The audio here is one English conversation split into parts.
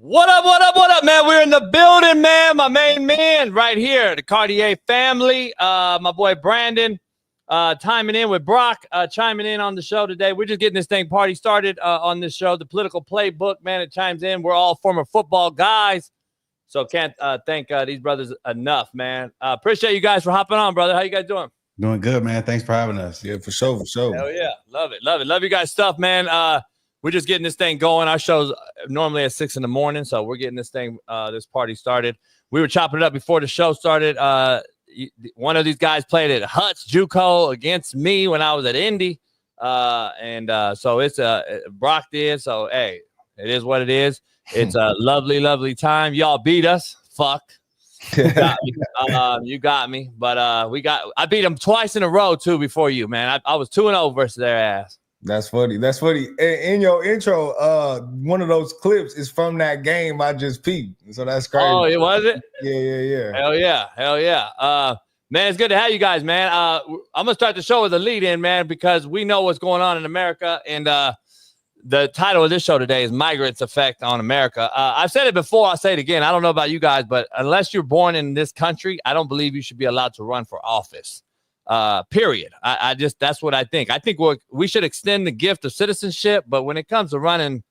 What up, what up, what up, man? We're in the building, man. My main man right here, the Cartier family. My boy Brandon chiming in with Brock, chiming in on the show today. We're just getting this thing party started on this show. The political playbook, man, it chimes in. We're all former football guys. So can't thank these brothers enough, man. Appreciate you guys for hopping on, brother. How you guys doing? Doing good, man. Thanks for having us. Yeah, for sure, for sure. Hell yeah. Love it, love it. Love you guys' stuff, man. We're just getting this thing going. Our show's normally at 6 a.m, so we're getting this thing, this party started. We were chopping it up before the show started. One of these guys played at Hut's JUCO against me when I was at Indy, so it's Brock did. So hey, it is what it is. It's a lovely, lovely time. Y'all beat us. Fuck. You got me. But I beat them twice in a row too before you, man. I was 2-0 versus their ass. That's funny. That's funny. In your intro, one of those clips is from that game I just peeped. So that's crazy. Oh, it was it? Yeah. Hell yeah. Man, it's good to have you guys, man. I'm gonna start the show with a lead in, man, because we know what's going on in America, and the title of this show today is Migrants' Effect on America. I've said it before, I'll say it again. I don't know about you guys, but unless you're born in this country, I don't believe you should be allowed to run for office. Period. I just, that's what I think. I think we should extend the gift of citizenship, but when it comes to running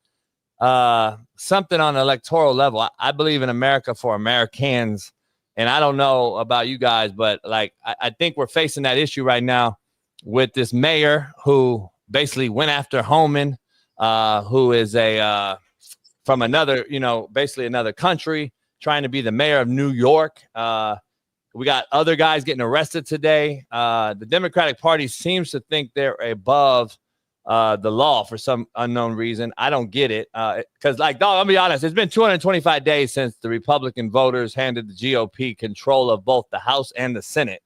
something on an electoral level, I believe in America for Americans. And I don't know about you guys, but like I think we're facing that issue right now with this mayor who basically went after Homeman, who is from another, basically another country, trying to be the mayor of New York. We got other guys getting arrested today. The Democratic Party seems to think they're above the law for some unknown reason. I don't get it. Because, like, dog, I'll be honest, it's been 225 days since the Republican voters handed the GOP control of both the House and the Senate.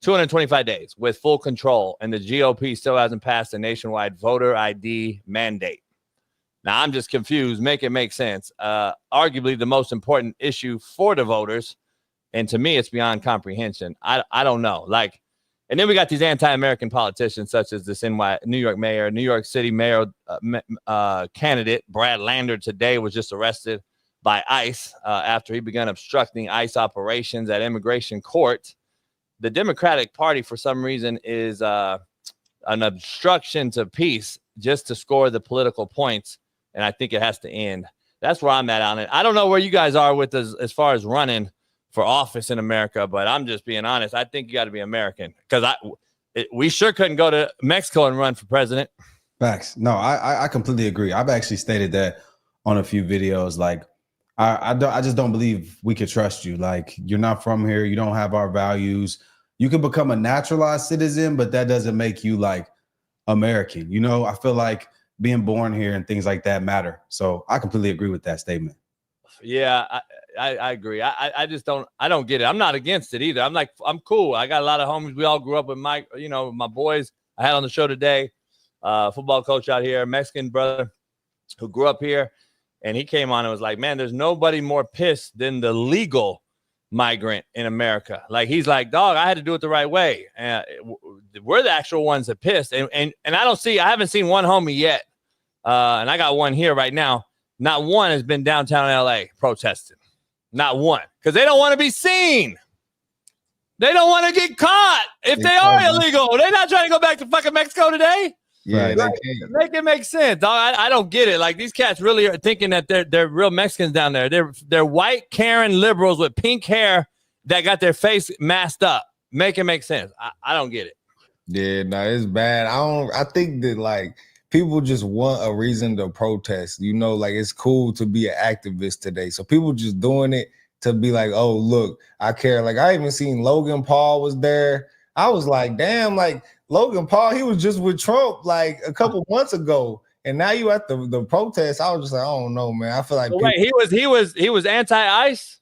225 days with full control, and the GOP still hasn't passed a nationwide voter ID mandate. Now, I'm just confused. Make it make sense. Arguably the most important issue for the voters. And to me, it's beyond comprehension. I don't know. Like, and then we got these anti-American politicians, such as this New York mayor, New York City mayor candidate, Brad Lander, today was just arrested by ICE after he began obstructing ICE operations at immigration court. The Democratic Party, for some reason, is an obstruction to peace just to score the political points. And I think it has to end. That's where I'm at on it. I don't know where you guys are with as far as running for office in America, but I'm just being honest. I think you got to be American, because we sure couldn't go to Mexico and run for president. Facts. No, I completely agree. I've actually stated that on a few videos. Like, I just don't believe we could trust you. Like, you're not from here. You don't have our values. You can become a naturalized citizen, but that doesn't make you like American. I feel like being born here and things like that matter. So I completely agree with that statement. Yeah, I agree. I just don't get it. I'm not against it either. I'm cool. I got a lot of homies. We all grew up with my boys I had on the show today, football coach out here, Mexican brother who grew up here. And he came on and was like, man, there's nobody more pissed than the legal migrant in America. Like, he's like, dog, I had to do it the right way. And we're the actual ones that pissed. And I haven't seen one homie yet. And I got one here right now. Not one has been downtown LA protesting. Not one. Because they don't want to be seen. They don't want to get caught if they are illegal. They're not trying to go back to fucking Mexico today. Yeah, like, make it make sense, dog. I don't get it. Like, these cats really are thinking that they're real Mexicans down there. They're white Karen liberals with pink hair that got their face masked up. Make it make sense. I don't get it. Yeah, no, it's bad. I think that, like, people just want a reason to protest. Like, it's cool to be an activist today. So people just doing it to be like, oh, look, I care. Like, I even seen Logan Paul was there. I was like, damn, like, Logan Paul, he was just with Trump like a couple months ago. And now you at the protest. I was just like, I don't know, man. I feel like wait, he was anti-ICE?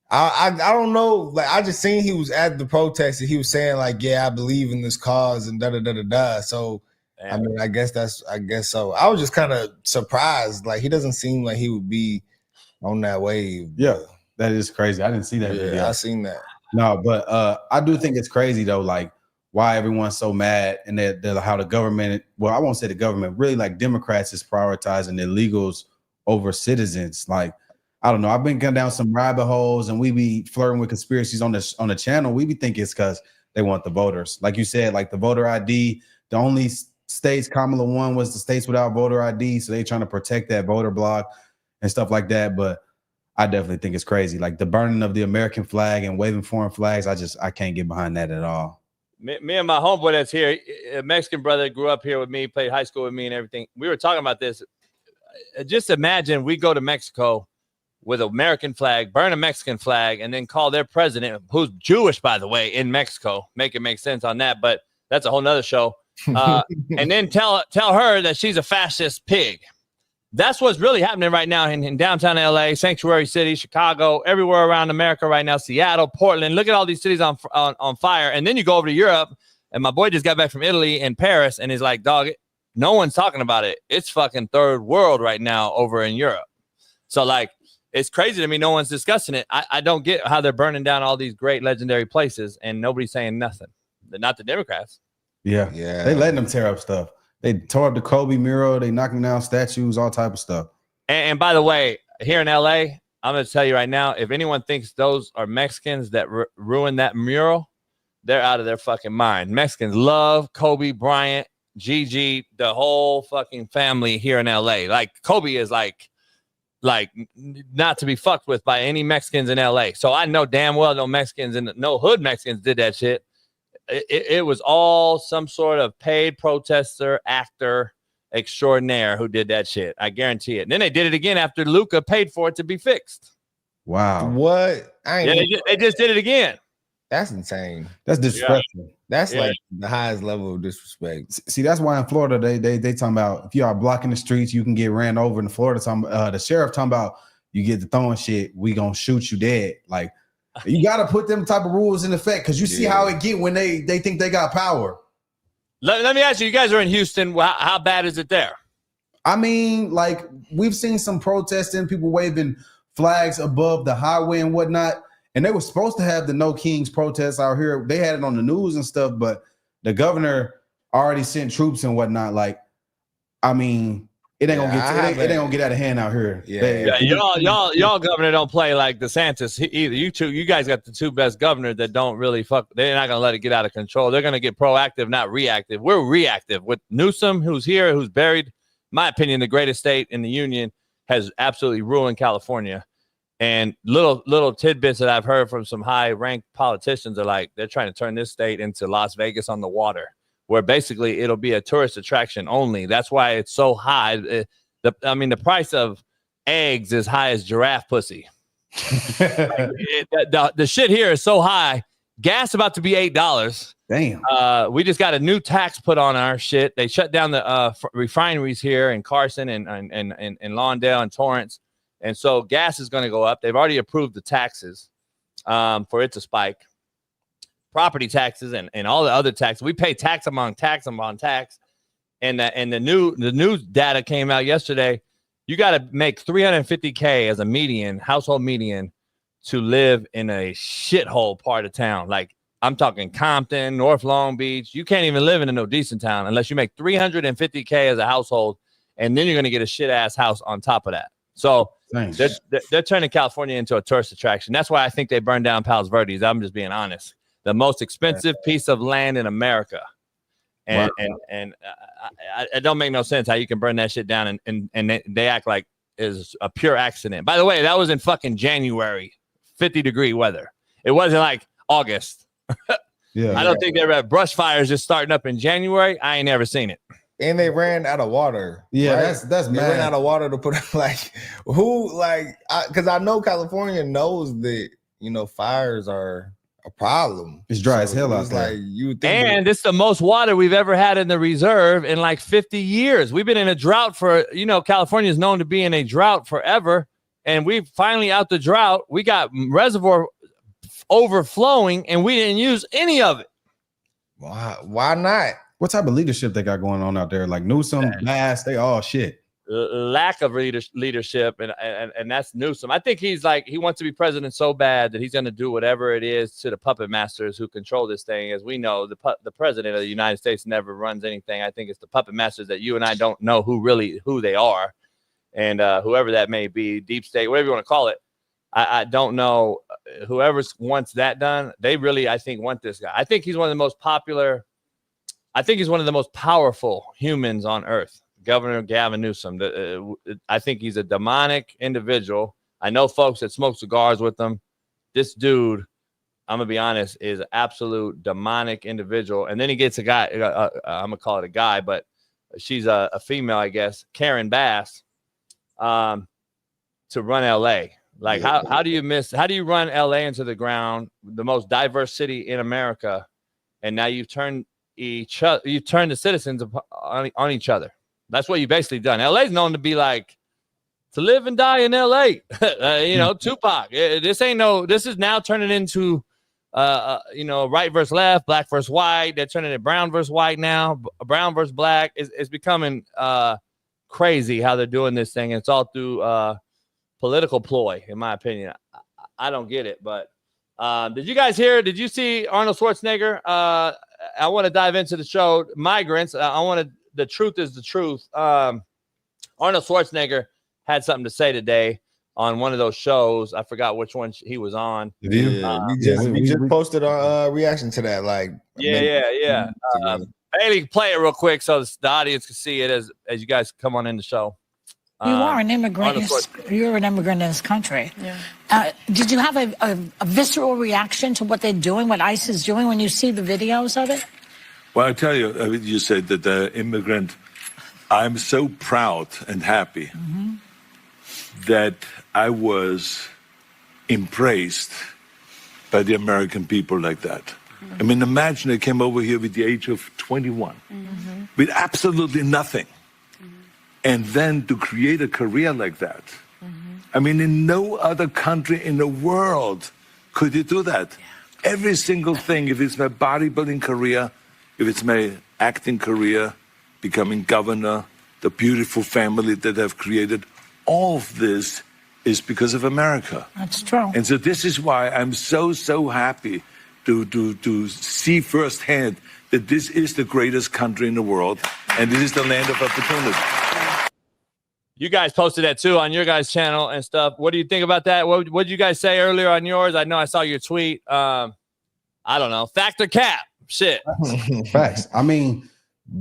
I don't know. Like, I just seen he was at the protest and he was saying like, yeah, I believe in this cause and da. So I mean, I guess so. I was just kind of surprised. Like, he doesn't seem like he would be on that wave. Yeah, that is crazy. I didn't see that video. I seen that. No, but I do think it's crazy though, like why everyone's so mad and they're how the government, well, I won't say the government, really like Democrats is prioritizing illegals over citizens. Like, I don't know. I've been going down some rabbit holes, and we be flirting with conspiracies on the channel. We be thinking it's because they want the voters, like you said, like the voter ID. The only states Kamala won was the states without voter ID, so they trying to protect that voter block and stuff like that. But I definitely think it's crazy, like the burning of the American flag and waving foreign flags. I can't get behind that at all. Me and my homeboy that's here, a Mexican brother, grew up here with me, played high school with me and everything. We were talking about this. Just imagine we go to Mexico with an American flag, burn a Mexican flag, and then call their president, who's Jewish, by the way, in Mexico. Make it make sense on that, but that's a whole nother show. And then tell her that she's a fascist pig. That's what's really happening right now in downtown LA, Sanctuary City, Chicago, everywhere around America right now, Seattle, Portland. Look at all these cities on fire. And then you go over to Europe, and my boy just got back from Italy and Paris, and he's like, dog, no one's talking about it. It's fucking third world right now over in Europe. So, like, it's crazy to me. No one's discussing it. I don't get how they're burning down all these great legendary places and nobody's saying nothing. They're not the Democrats. Yeah. They letting them tear up stuff. They tore up the Kobe mural. They knocking down statues, all type of stuff. And by the way, here in LA, I'm going to tell you right now, if anyone thinks those are Mexicans that ruined that mural, they're out of their fucking mind. Mexicans love Kobe Bryant, Gigi, the whole fucking family here in LA. Like, Kobe is like not to be fucked with by any Mexicans in LA. So I know damn well no Mexicans and no hood Mexicans did that shit. It was all some sort of paid protester, actor extraordinaire who did that shit. I guarantee it. And then they did it again after Luca paid for it to be fixed. Wow. What? They just did it again. That's insane. That's disrespectful. Yeah. That's like the highest level of disrespect. See, that's why in Florida they talking about if you are blocking the streets, you can get ran over. In Florida, the sheriff talking about you get to throwing shit, we gonna shoot you dead. Like, you gotta put them type of rules in effect because you see how it get when they think they got power. Let me ask you, you guys are in Houston. How bad is it there? I mean, like, we've seen some protesting, people waving flags above the highway and whatnot. And they were supposed to have the No Kings protests out here. They had it on the news and stuff, but the governor already sent troops and whatnot. Like, I mean, it ain't gonna get out of hand out here. Y'all governor don't play like DeSantis either. You guys got the two best governors that don't really fuck. They're not gonna let it get out of control. They're gonna get proactive, not reactive. We're reactive with Newsome, who's here, who's buried. In my opinion, the greatest state in the union, has absolutely ruined California. And little tidbits that I've heard from some high-ranked politicians are like they're trying to turn this state into Las Vegas on the water, where basically it'll be a tourist attraction only. That's why it's so high. The price of eggs is high as giraffe pussy. The shit here is so high. Gas about to be $8. Damn. We just got a new tax put on our shit. They shut down the refineries here in Carson and Lawndale and Torrance. And so gas is going to go up. They've already approved the taxes for it to spike. Property taxes and all the other taxes. We pay tax among tax. And the new data came out yesterday. You got to make $350K as a household median to live in a shithole part of town. Like, I'm talking Compton, North Long Beach. You can't even live in a no decent town unless you make $350K as a household. And then you're going to get a shit ass house on top of that. So they're turning California into a tourist attraction. That's why I think they burned down Palos Verdes. I'm just being honest. The most expensive piece of land in America. And it don't make no sense how you can burn that shit down and they act like it's a pure accident. By the way, that was in fucking January, 50-degree weather. It wasn't like August. I don't think there were brush fires just starting up in January. I ain't never seen it. And they ran out of water. Yeah, right? that's they ran out of water to put because I know California knows that fires are a problem. It's dry as hell out there. And it's the most water we've ever had in the reserve in like 50 years. We've been in a drought for California is known to be in a drought forever, and we finally out the drought. We got reservoir overflowing, and we didn't use any of it. Why not? What type of leadership they got going on out there? Like Newsome, Bass, they all shit. Lack of leadership, and that's Newsome. I think he wants to be president so bad that he's going to do whatever it is to the puppet masters who control this thing. As we know, the president of the United States never runs anything. I think it's the puppet masters that you and I don't know who they are. and whoever that may be, deep state, whatever you want to call it. I don't know. Whoever wants that done, they really, I think, want this guy. I think he's one of the most popular. I think he's one of the most powerful humans on earth, Governor Gavin Newsom. I think he's a demonic individual. I know folks that smoke cigars with him. This dude, I'm going to be honest, is an absolute demonic individual. And then he gets a guy, I'm going to call it a guy, but she's a female, I guess, Karen Bass, to run LA. Like, how do you run LA into the ground, the most diverse city in America, and now you've turned the citizens on each other? That's what you basically done. LA is known to be like, to live and die in LA. Tupac. This is now turning into right versus left, black versus white. They're turning it brown versus white now, brown versus black. It's becoming crazy how they're doing this thing. It's all through political ploy, in my opinion. I don't get it, but did you see Arnold Schwarzenegger? I want to dive into the show Migrants. The truth is the truth. Arnold Schwarzenegger had something to say today on one of those shows. I forgot which one he was on. We just posted our reaction to that. Like, yeah. Bailey, play it real quick so the audience can see it as you guys come on in the show. You are an immigrant. You're an immigrant in this country. Yeah. Did you have a visceral reaction to what they're doing, what ICE is doing, when you see the videos of it? Well, I tell you, you said that the immigrant, I'm so proud and happy that I was impressed by the American people like that. I mean, imagine I came over here with the age of 21, with absolutely nothing. And then to create a career like that. I mean, in no other country in the world could you do that. Yeah. Every single thing, if it's my bodybuilding career, if it's my acting career, becoming governor, the beautiful family that I've created, all of this is because of America. That's true. And so this is why I'm so happy to see firsthand that this is the greatest country in the world, and this is the land of opportunity. You guys posted that too on your guys' channel and stuff. What do you think about that? What did you guys say earlier on yours? I know I saw your tweet. I don't know. Fact or cap? Shit. Facts. I mean,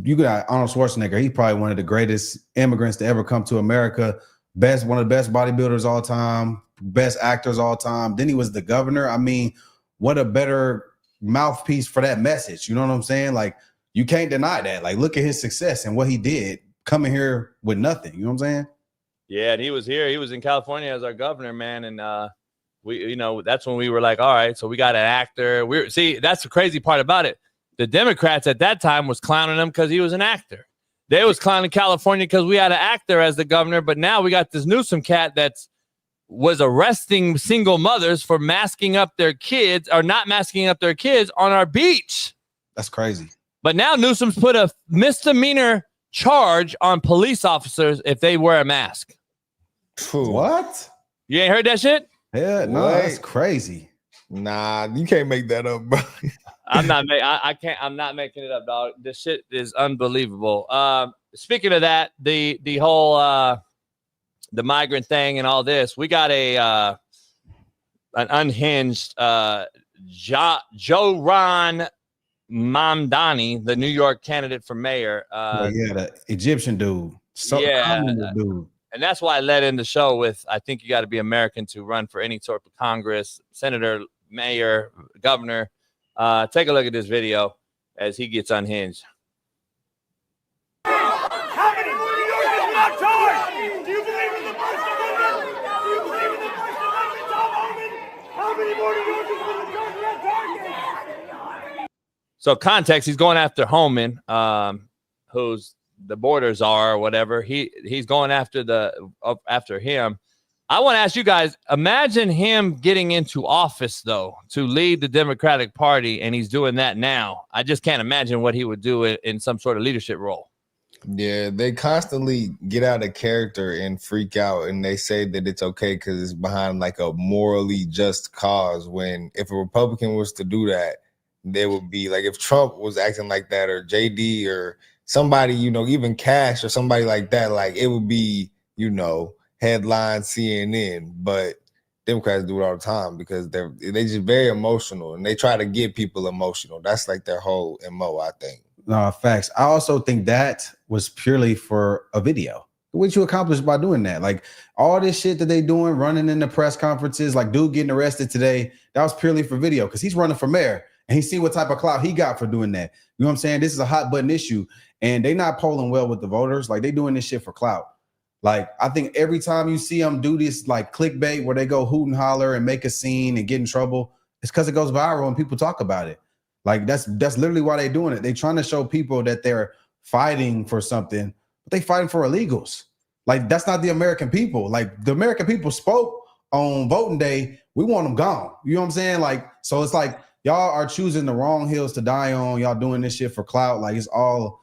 you got Arnold Schwarzenegger. He's probably one of the greatest immigrants to ever come to America. One of the best bodybuilders all time, best actors all time. Then he was the governor. I mean, what a better mouthpiece for that message. You know what I'm saying? Like, you can't deny that. Like, look at his success and what he did coming here with nothing. You know what I'm saying? Yeah, and he was here. He was in California as our governor, man. And we, that's when we were like, all right, so we got an actor. That's the crazy part about it. The Democrats at that time was clowning him because he was an actor. They was clowning California because we had an actor as the governor. But now we got this Newsome cat was arresting single mothers for masking up their kids or not masking up their kids on our beach. That's crazy. But now Newsom's put a misdemeanor charge on police officers if they wear a mask. What? You ain't heard that shit? Yeah, no, that's crazy. Nah, you can't make that up, bro. I'm not making it up, dog. This shit is unbelievable. Speaking of that, the whole the migrant thing and all this, we got an unhinged Joe Ron Mamdani, the New York candidate for mayor. The Egyptian dude. Dude. And that's why I led in the show with, I think you got to be American to run for any sort of Congress, senator, mayor, governor. Take a look at this video as he gets unhinged. How many more New Yorkers not charged? Do you believe in the First Amendment? Do you believe in the First Amendment, Tom Homeman? How many more New Yorkers will the judge not target? So context, he's going after Homeman, who's the border czar or whatever. He's going after him. I want to ask you guys, imagine him getting into office, though, to lead the Democratic Party, and he's doing that now. I just can't imagine what he would do in some sort of leadership role. Yeah, they constantly get out of character and freak out, and they say that it's okay because it's behind like a morally just cause, when if a Republican was to do that, there would be like, if Trump was acting like that, or JD or somebody, even Cash or somebody like that, like it would be, headline CNN, but Democrats do it all the time because they just very emotional and they try to get people emotional. That's like their whole MO, I think. No, facts. I also think that was purely for a video. What you accomplished by doing that, like all this shit that they doing, running in the press conferences, like dude getting arrested today, that was purely for video because he's running for mayor and he see what type of clout he got for doing that. You know what I'm saying? This is a hot button issue and they not polling well with the voters. Like they doing this shit for clout. Like I think every time you see them do this like clickbait where they go hoot and holler and make a scene and get in trouble, it's because it goes viral and people talk about it. Like that's literally why they're doing it. They're trying to show people that they're fighting for something, but they fighting for illegals. Like that's not the American people. Like the American people spoke on voting day. We want them gone. You know what I'm saying? Like, so it's like y'all are choosing the wrong hills to die on. Y'all doing this shit for clout. Like it's all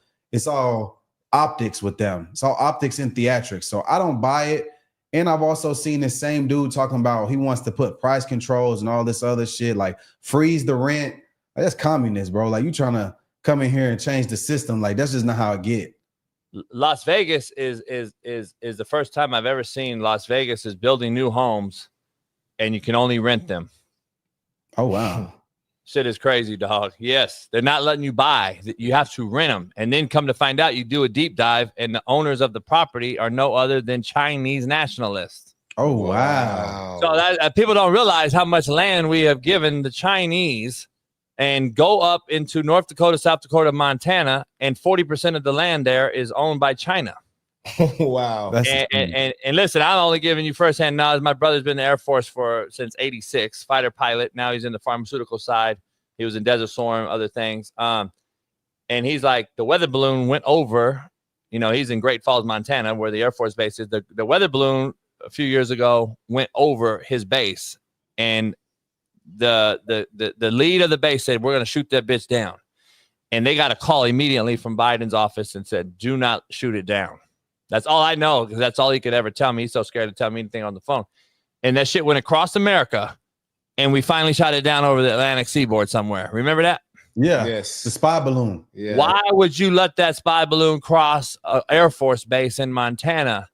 optics with them. It's all optics and theatrics. So I don't buy it. And I've also seen this same dude talking about he wants to put price controls and all this other shit, like freeze the rent. Like, that's communist, bro. Like you trying to come in here and change the system. Like that's just not how it get. Las Vegas is the first time I've ever seen Las Vegas is building new homes and you can only rent them. Oh, wow. Shit is crazy, dog. Yes, they're not letting you buy. You have to rent them. And then come to find out, you do a deep dive, and the owners of the property are no other than Chinese nationalists. Oh, wow. So that people don't realize how much land we have given the Chinese and go up into North Dakota, South Dakota, Montana, and 40% of the land there is owned by China. Wow. And listen, I'm only giving you firsthand knowledge. My brother's been in the Air Force since '86, fighter pilot. Now he's in the pharmaceutical side. He was in Desert Storm, other things. And he's like, the weather balloon went over. You know, he's in Great Falls, Montana, where the Air Force base is. The weather balloon a few years ago went over his base, and the lead of the base said, "We're going to shoot that bitch down." And they got a call immediately from Biden's office and said, "Do not shoot it down." That's all I know, because that's all he could ever tell me. He's so scared to tell me anything on the phone. And that shit went across America, and we finally shot it down over the Atlantic seaboard somewhere. Remember that? Yeah. Yes. The spy balloon. Yeah. Why would you let that spy balloon cross an Air Force base in Montana?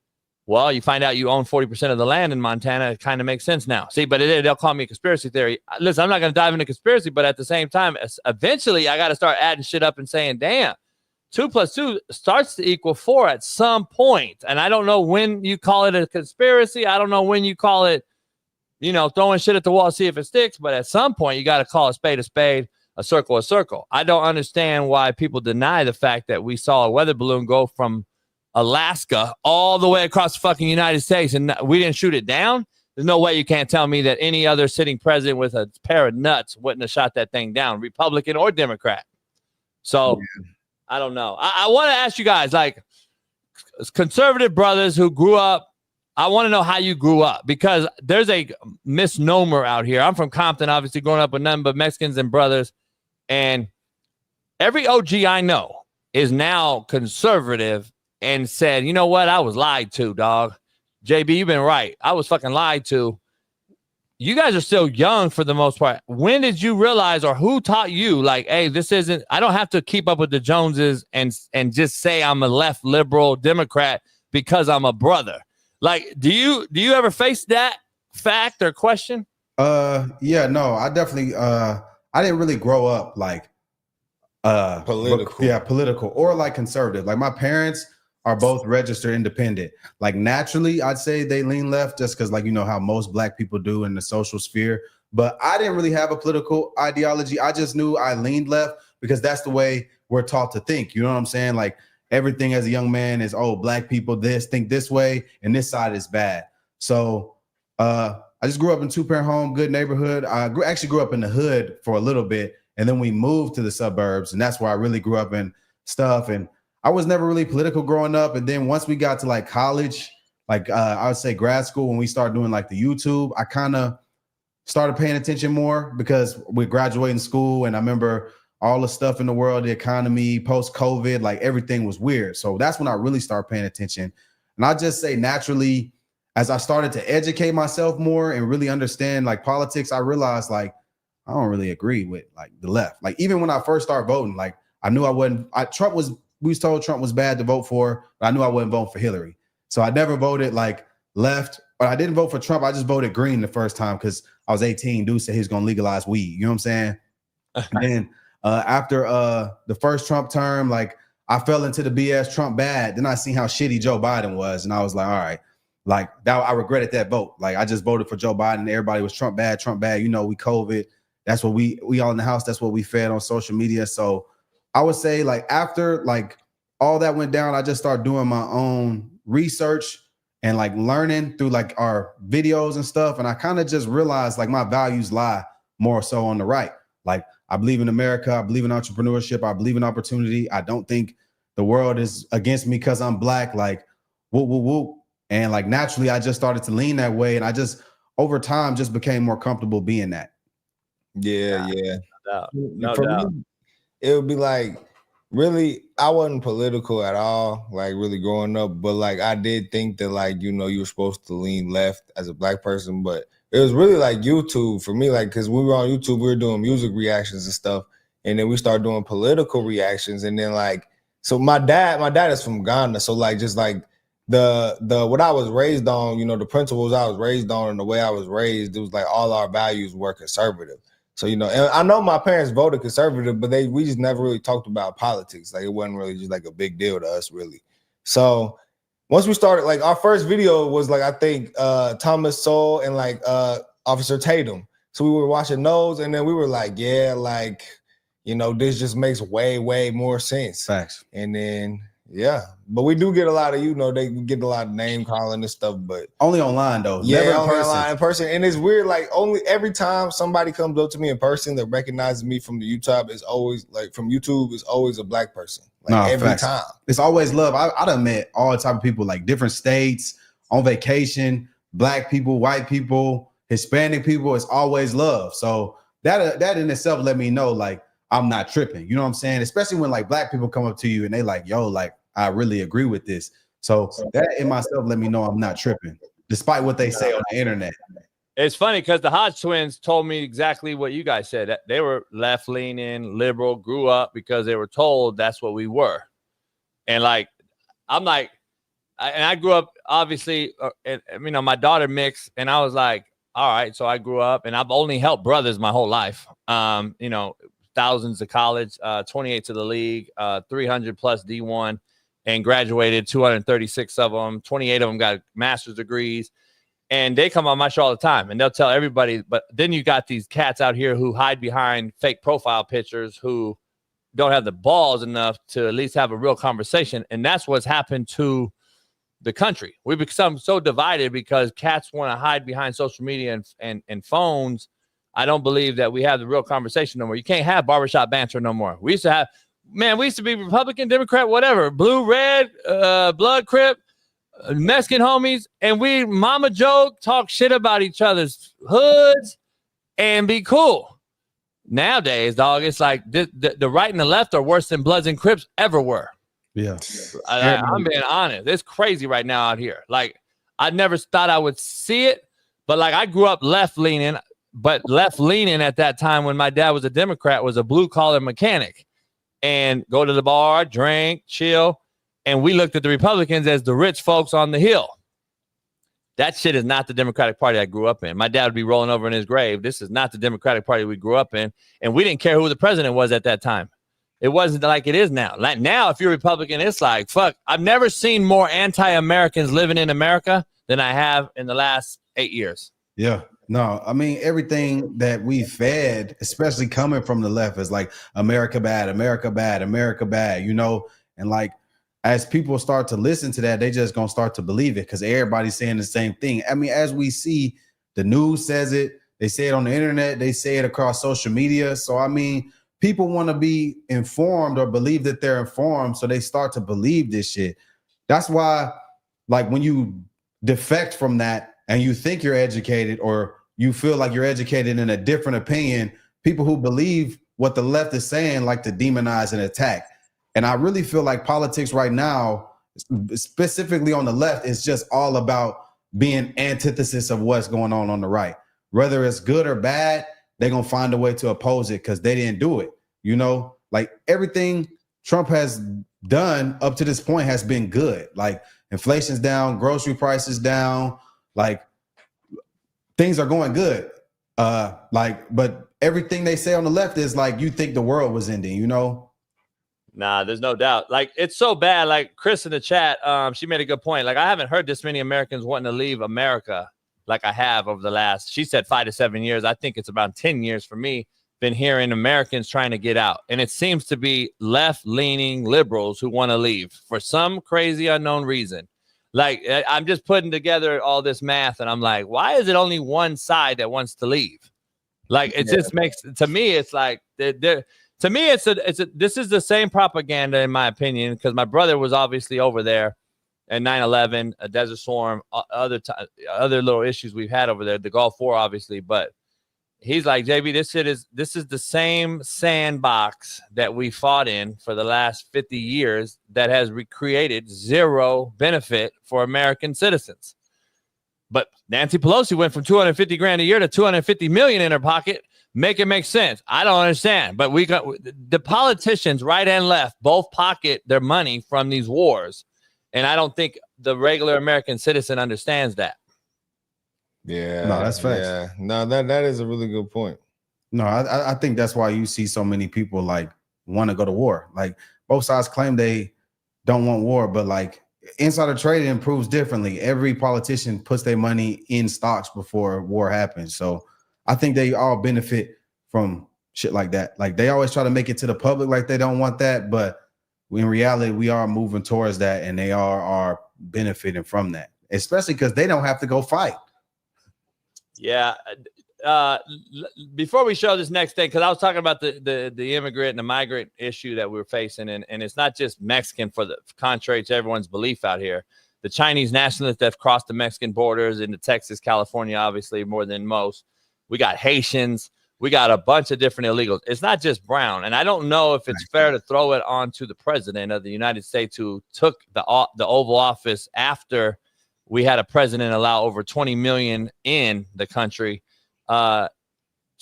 Well, you find out you own 40% of the land in Montana. It kind of makes sense now. See, but they'll call me a conspiracy theory. Listen, I'm not going to dive into conspiracy, but at the same time, eventually I got to start adding shit up and saying, damn, 2 + 2 starts to equal 4 at some point. And I don't know when you call it a conspiracy. I don't know when you call it, throwing shit at the wall, see if it sticks. But at some point, you got to call a spade, a circle, a circle. I don't understand why people deny the fact that we saw a weather balloon go from Alaska all the way across the fucking United States and we didn't shoot it down. There's no way you can't tell me that any other sitting president with a pair of nuts wouldn't have shot that thing down, Republican or Democrat. So I don't know. I want to ask you guys, like conservative brothers who grew up, I want to know how you grew up, because there's a misnomer out here. I'm from Compton, obviously growing up with nothing but Mexicans and brothers. And every OG I know is now conservative and said, you know what? I was lied to, dog. JB, you've been right. I was fucking lied to. You guys are still young for the most part. When did you realize, or who taught you, like, hey, I don't have to keep up with the Joneses and just say I'm a left liberal Democrat because I'm a brother. Like, do you ever face that fact or question? Yeah, no, I definitely, I didn't really grow up like, political or like conservative. Like my parents are both registered independent. Like naturally, I'd say they lean left just because, like, how most black people do in the social sphere. But I didn't really have a political ideology. I just knew I leaned left because that's the way we're taught to think. You know what I'm saying? Like everything as a young man is, oh, black people think this way and this side is bad. So I just grew up in 2-parent home, good neighborhood. I actually grew up in the hood for a little bit, and then we moved to the suburbs, and that's where I really grew up in stuff. And I was never really political growing up. And then once we got to like college, like I would say grad school, when we started doing like the YouTube, I kind of started paying attention more because we're graduating school. And I remember all the stuff in the world, the economy, post-COVID, like everything was weird. So that's when I really started paying attention. And I just say naturally, as I started to educate myself more and really understand like politics, I realized like, I don't really agree with like the left. Like even when I first started voting, like I knew we was told Trump was bad to vote for, but I knew I wasn't voting for Hillary. So I never voted like left, but I didn't vote for Trump. I just voted green the first time because I was 18. Dude said he was going to legalize weed. You know what I'm saying? And then after the first Trump term, like I fell into the BS Trump bad. Then I seen how shitty Joe Biden was. And I was like, all right, like that, I regretted that vote. Like I just voted for Joe Biden. Everybody was Trump bad. You know, we COVID. That's what we all in the house. That's what we fed on social media. So I would say like after like all that went down, I just started doing my own research and like learning through like our videos and stuff. And I kind of just realized like my values lie more so on the right. Like I believe in America. I believe in entrepreneurship. I believe in opportunity. I don't think the world is against me because I'm black. Like whoop, whoop, whoop. And like naturally, I just started to lean that way. And I just over time just became more comfortable being that. Yeah. No For doubt. me, it would be like really, I wasn't political at all, like really growing up, but like I did think that like, you know, you were supposed to lean left as a black person, but it was really like YouTube for me, like because we were on YouTube, we were doing music reactions and stuff, and then we started doing political reactions, and then like, so my dad is from Ghana, so like just like the what I was raised on, you know, the principles I was raised on and the way I was raised, it was like all our values were conservative. So, you know, and I know my parents voted conservative, but we just never really talked about politics. Like it wasn't really just like a big deal to us, really. So once we started, like our first video was like, I think Thomas Sowell and like Officer Tatum. So we were watching those and then we were like, yeah, like, you know, this just makes way, way more sense. Facts. And then, yeah, but we do get a lot of, you know, we get a lot of name calling and stuff, but Only online though. yeah, Never in only person. online in person. And it's weird, like only every time somebody comes up to me in person that recognizes me from the YouTube is always like from YouTube is always a black person. Like every facts. time. It's always love. I done met all type of people, like different states, on vacation, black people, white people, Hispanic people. It's always love. So that in itself let me know like I'm not tripping. You know what I'm saying? Especially when like black people come up to you and they like, yo, like I really agree with this. So that in myself let me know I'm not tripping, despite what they say on the internet. It's funny because the Hodge twins told me exactly what you guys said. That they were left-leaning, liberal, grew up because they were told that's what we were. And like, I'm like, I grew up obviously, and you know, my daughter mixed, and I was like, all right. So I grew up, and I've only helped brothers my whole life. You know, thousands of college, 28 to the league, 300 plus D1, and graduated 236 of them. 28 of them got master's degrees. And they come on my show all the time and they'll tell everybody. But then you got these cats out here who hide behind fake profile pictures, who don't have the balls enough to at least have a real conversation. And that's what's happened to the country. We become so divided because cats want to hide behind social media and phones. I don't believe that we have the real conversation no more. You can't have barbershop banter no more. We used to be Republican, Democrat, whatever, blue, red, blood, crip, Mexican homies, and we mama joke, talk shit about each other's hoods, and be cool. Nowadays, dog, it's like the right and the left are worse than Bloods and Crips ever were. Yeah. I'm being honest. It's crazy right now out here. Like, I never thought I would see it, but like I grew up left-leaning, but left-leaning at that time when my dad was a Democrat was a blue-collar mechanic and go to the bar, drink, chill. And we looked at the Republicans as the rich folks on the hill. That shit is not the Democratic Party I grew up in. My dad would be rolling over in his grave. This is not the Democratic Party we grew up in. And we didn't care who the president was at that time. It wasn't like it is now. Like now, if you're Republican, it's like, fuck. I've never seen more anti-Americans living in America than I have in the last 8 years. Yeah. No, I mean, everything that we fed, especially coming from the left, is like America bad, America bad, America bad, you know? And like, as people start to listen to that, they just gonna start to believe it because everybody's saying the same thing. I mean, as we see, the news says it, they say it on the internet, they say it across social media. So, I mean, people want to be informed or believe that they're informed, so they start to believe this shit. That's why, like, when you defect from that and you think you're educated or you feel like you're educated in a different opinion, people who believe what the left is saying like to demonize and attack. And I really feel like politics right now, specifically on the left, is just all about being antithesis of what's going on the right. Whether it's good or bad, they're going to find a way to oppose it because they didn't do it. You know, like everything Trump has done up to this point has been good. Like inflation's down, grocery prices down, like things are going good. But everything they say on the left is like you think the world was ending, you know? Nah, there's no doubt. Like, it's so bad. Like Chris in the chat, she made a good point. Like, I haven't heard this many Americans wanting to leave America like I have over the last, she said 5 to 7 years. I think it's about 10 years for me, been hearing Americans trying to get out. And it seems to be left-leaning liberals who want to leave for some crazy unknown reason. Like, I'm just putting together all this math, and I'm like, why is it only one side that wants to leave? Like, it just makes, to me, it's like, to me, this is the same propaganda, in my opinion, because my brother was obviously over there at 9/11, a Desert Storm, other little issues we've had over there, the Gulf War, obviously. But he's like, JB, this is the same sandbox that we fought in for the last 50 years that has recreated zero benefit for American citizens. But Nancy Pelosi went from $250,000 a year to $250 million in her pocket. Make it make sense. I don't understand. But we got the politicians, right and left, both pocket their money from these wars. And I don't think the regular American citizen understands that. Yeah. No, that's facts. Yeah. No, that is a really good point. No, I think that's why you see so many people like want to go to war. Like both sides claim they don't want war, but like insider trading proves differently. Every politician puts their money in stocks before war happens. So I think they all benefit from shit like that. Like they always try to make it to the public like they don't want that, but in reality, we are moving towards that, and they are benefiting from that, especially because they don't have to go fight. Yeah. Before we show this next thing, because I was talking about the immigrant and the migrant issue that we're facing, and it's not just Mexican, contrary to everyone's belief out here. The Chinese nationalists that have crossed the Mexican borders into Texas, California, obviously more than most. We got Haitians. We got a bunch of different illegals. It's not just brown. And I don't know if it's fair to throw it on to the president of the United States, who took the Oval Office after we had a president allow over 20 million in the country, to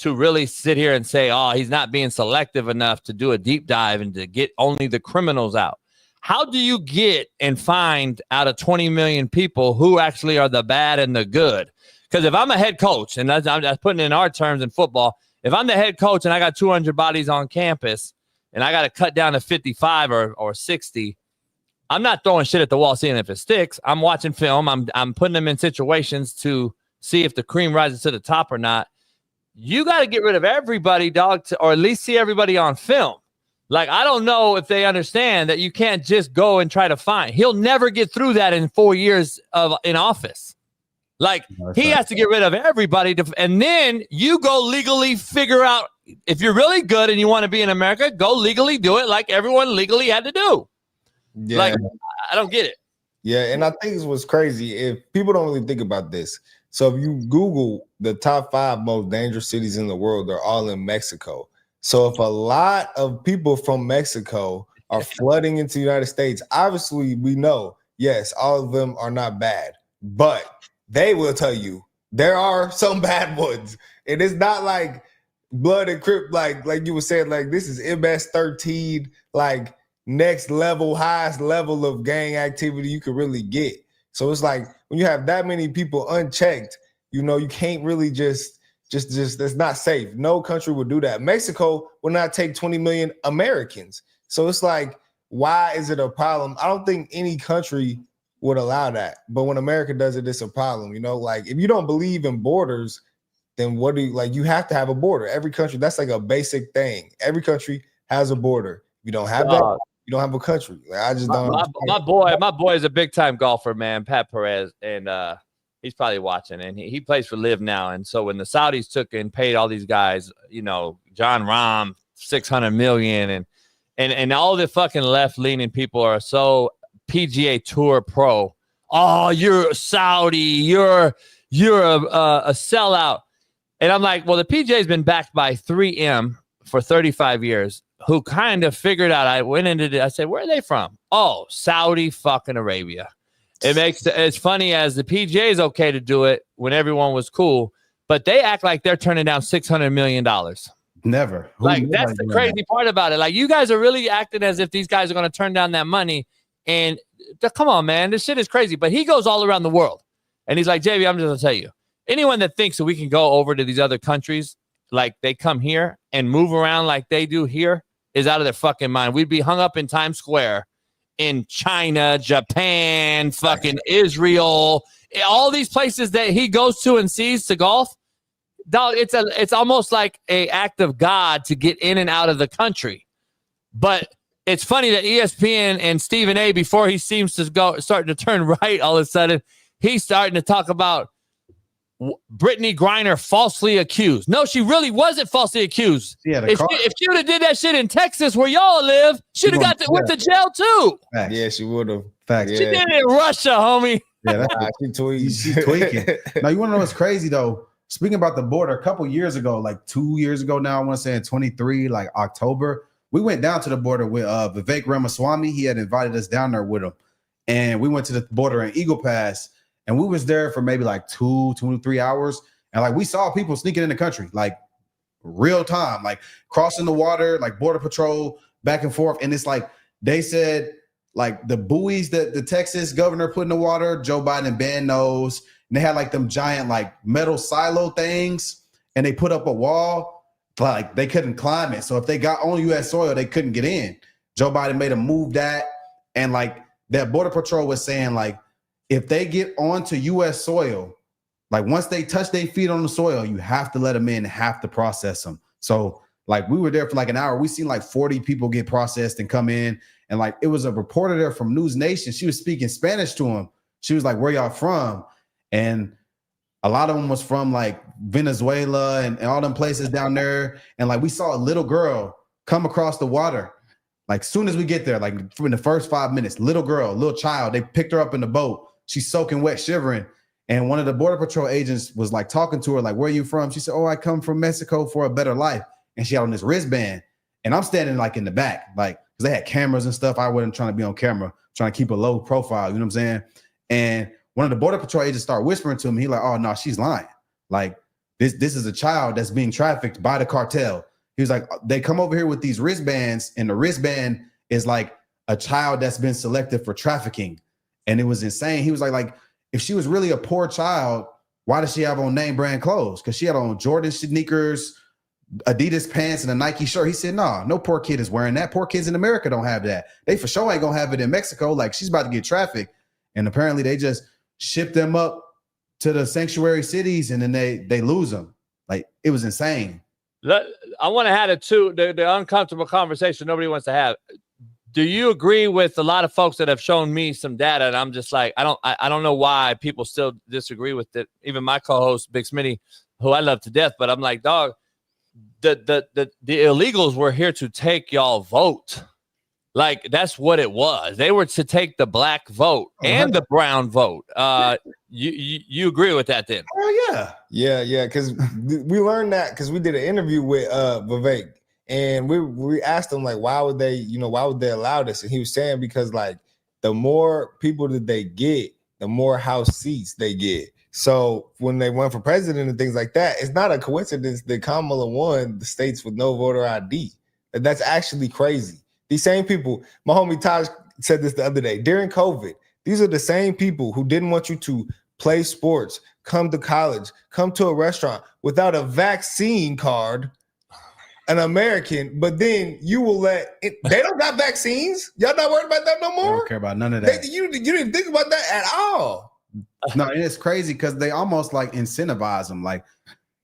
really sit here and say, oh, he's not being selective enough to do a deep dive and to get only the criminals out. How do you get and find out of 20 million people who actually are the bad and the good? Because if I'm a head coach, and I'm putting it in our terms in football, if I'm the head coach and I got 200 bodies on campus and I got to cut down to 55 or 60, I'm not throwing shit at the wall seeing if it sticks. I'm watching film. I'm putting them in situations to see if the cream rises to the top or not. You got to get rid of everybody, dog, or at least see everybody on film. Like, I don't know if they understand that you can't just go and try to find. He'll never get through that in 4 years in office. Like, he has to get rid of everybody, and then you go legally figure out if you're really good and you want to be in America, go legally do it like everyone legally had to do. Yeah. Like, I don't get it. Yeah, and I think what's crazy, if people don't really think about this. So if you Google the top 5 most dangerous cities in the world, they're all in Mexico. So if a lot of people from Mexico are flooding into the United States, obviously we know, yes, all of them are not bad, but they will tell you there are some bad ones. And it's not like blood and crip, like you were saying, like this is MS-13, like next level, highest level of gang activity you could really get. So it's like when you have that many people unchecked, you know, you can't really just that's not safe. No country would do that. Mexico will not take 20 million Americans. So it's like, why is it a problem? I don't think any country would allow that. But when America does it, it's a problem. You know, like if you don't believe in borders, then what do you like? You have to have a border. Every country, that's like a basic thing. Every country has a border. If you don't have that, you don't have a country. Like, I just don't. My boy is a big time golfer, man, Pat Perez, and he's probably watching, and he plays for Live Now. And so when the Saudis took and paid all these guys, you know, John Rahm, $600 million, and all the fucking left leaning people are so PGA Tour pro. Oh, you're a Saudi. You're a sellout. And I'm like, well, the PGA's been backed by 3M for 35 years, who kind of figured out. I went into it. I said, where are they from? Oh, Saudi fucking Arabia. It's funny as the PGA is okay to do it when everyone was cool, but they act like they're turning down $600 million. Never. Like, that's the crazy part about it. Like, you guys are really acting as if these guys are going to turn down that money. And come on, man, this shit is crazy. But he goes all around the world. And he's like, JB, I'm just going to tell you, anyone that thinks that we can go over to these other countries, like they come here and move around like they do here, is out of their fucking mind. We'd be hung up in Times Square in China, Japan, fucking Israel, all these places that he goes to and sees to golf. Dog, it's almost like a act of God to get in and out of the country. But it's funny that ESPN and Stephen A, before he seems to go starting to turn right, all of a sudden he's starting to talk about Brittany Griner falsely accused. No, she really wasn't falsely accused. If she would have did that shit in Texas where y'all live, she'd have went to jail too. Facts. Yeah, she would have. Facts. Yeah. She did it in Russia, homie. Yeah, She tweaking. Now, you want to know what's crazy though? Speaking about the border, a couple years ago, like 2 years ago now, I want to say in 23, like October, we went down to the border with Vivek Ramaswamy. He had invited us down there with him. And we went to the border in Eagle Pass. And we was there for maybe like 2 to 3 hours. And like we saw people sneaking in the country, like real time, like crossing the water, like border patrol back and forth. And it's like they said, like the buoys that the Texas governor put in the water, Joe Biden banned those. And they had like them giant like metal silo things. And they put up a wall, like they couldn't climb it. So if they got on U.S. soil, they couldn't get in. Joe Biden made them move that. And like that border patrol was saying like, if they get onto U.S. soil, like once they touch their feet on the soil, you have to let them in, have to process them. So like we were there for like an hour. We seen like 40 people get processed and come in. And like it was a reporter there from News Nation. She was speaking Spanish to him. She was like, where y'all from? And a lot of them was from like Venezuela and all them places down there. And like we saw a little girl come across the water. Like soon as we get there, like in the first 5 minutes, little girl, little child, they picked her up in the boat. She's soaking wet, shivering. And one of the Border Patrol agents was like talking to her, like, where are you from? She said, oh, I come from Mexico for a better life. And she had on this wristband. And I'm standing like in the back, like, because they had cameras and stuff. I wasn't trying to be on camera, trying to keep a low profile. You know what I'm saying? And one of the Border Patrol agents started whispering to him. He like, oh, no, she's lying. Like, this is a child that's being trafficked by the cartel. He was like, they come over here with these wristbands, and the wristband is like a child that's been selected for trafficking. And it was insane. He was like, if she was really a poor child, why does she have on name brand clothes? Because she had on Jordan sneakers, Adidas pants, and a Nike shirt. He said, no poor kid is wearing that. Poor kids in America don't have that. They for sure ain't gonna have it in Mexico. Like, she's about to get trafficked. And apparently they just ship them up to the sanctuary cities, and then they lose them. Like, it was insane. I want to have the uncomfortable conversation nobody wants to have. Do you agree with a lot of folks that have shown me some data, and I'm just like, I don't know why people still disagree with it. Even my co-host, Big Smitty, who I love to death, but I'm like, dog, the illegals were here to take y'all vote. Like, that's what it was. They were to take the black vote and the brown vote. You agree with that then? Oh Yeah. Because we learned that because we did an interview with Vivek, and we asked him like, why would they allow this? And he was saying because like the more people that they get, the more House seats they get. So when they went for president and things like that, it's not a coincidence that Kamala won the states with no voter ID. That's actually crazy. These same people, my homie Taj said this the other day, during COVID, these are the same people who didn't want you to play sports, come to college, come to a restaurant without a vaccine card, an American, but then you will they don't got vaccines. Y'all not worried about that no more? I don't care about none of that. You didn't think about that at all. No, and it's crazy because they almost like incentivize them. Like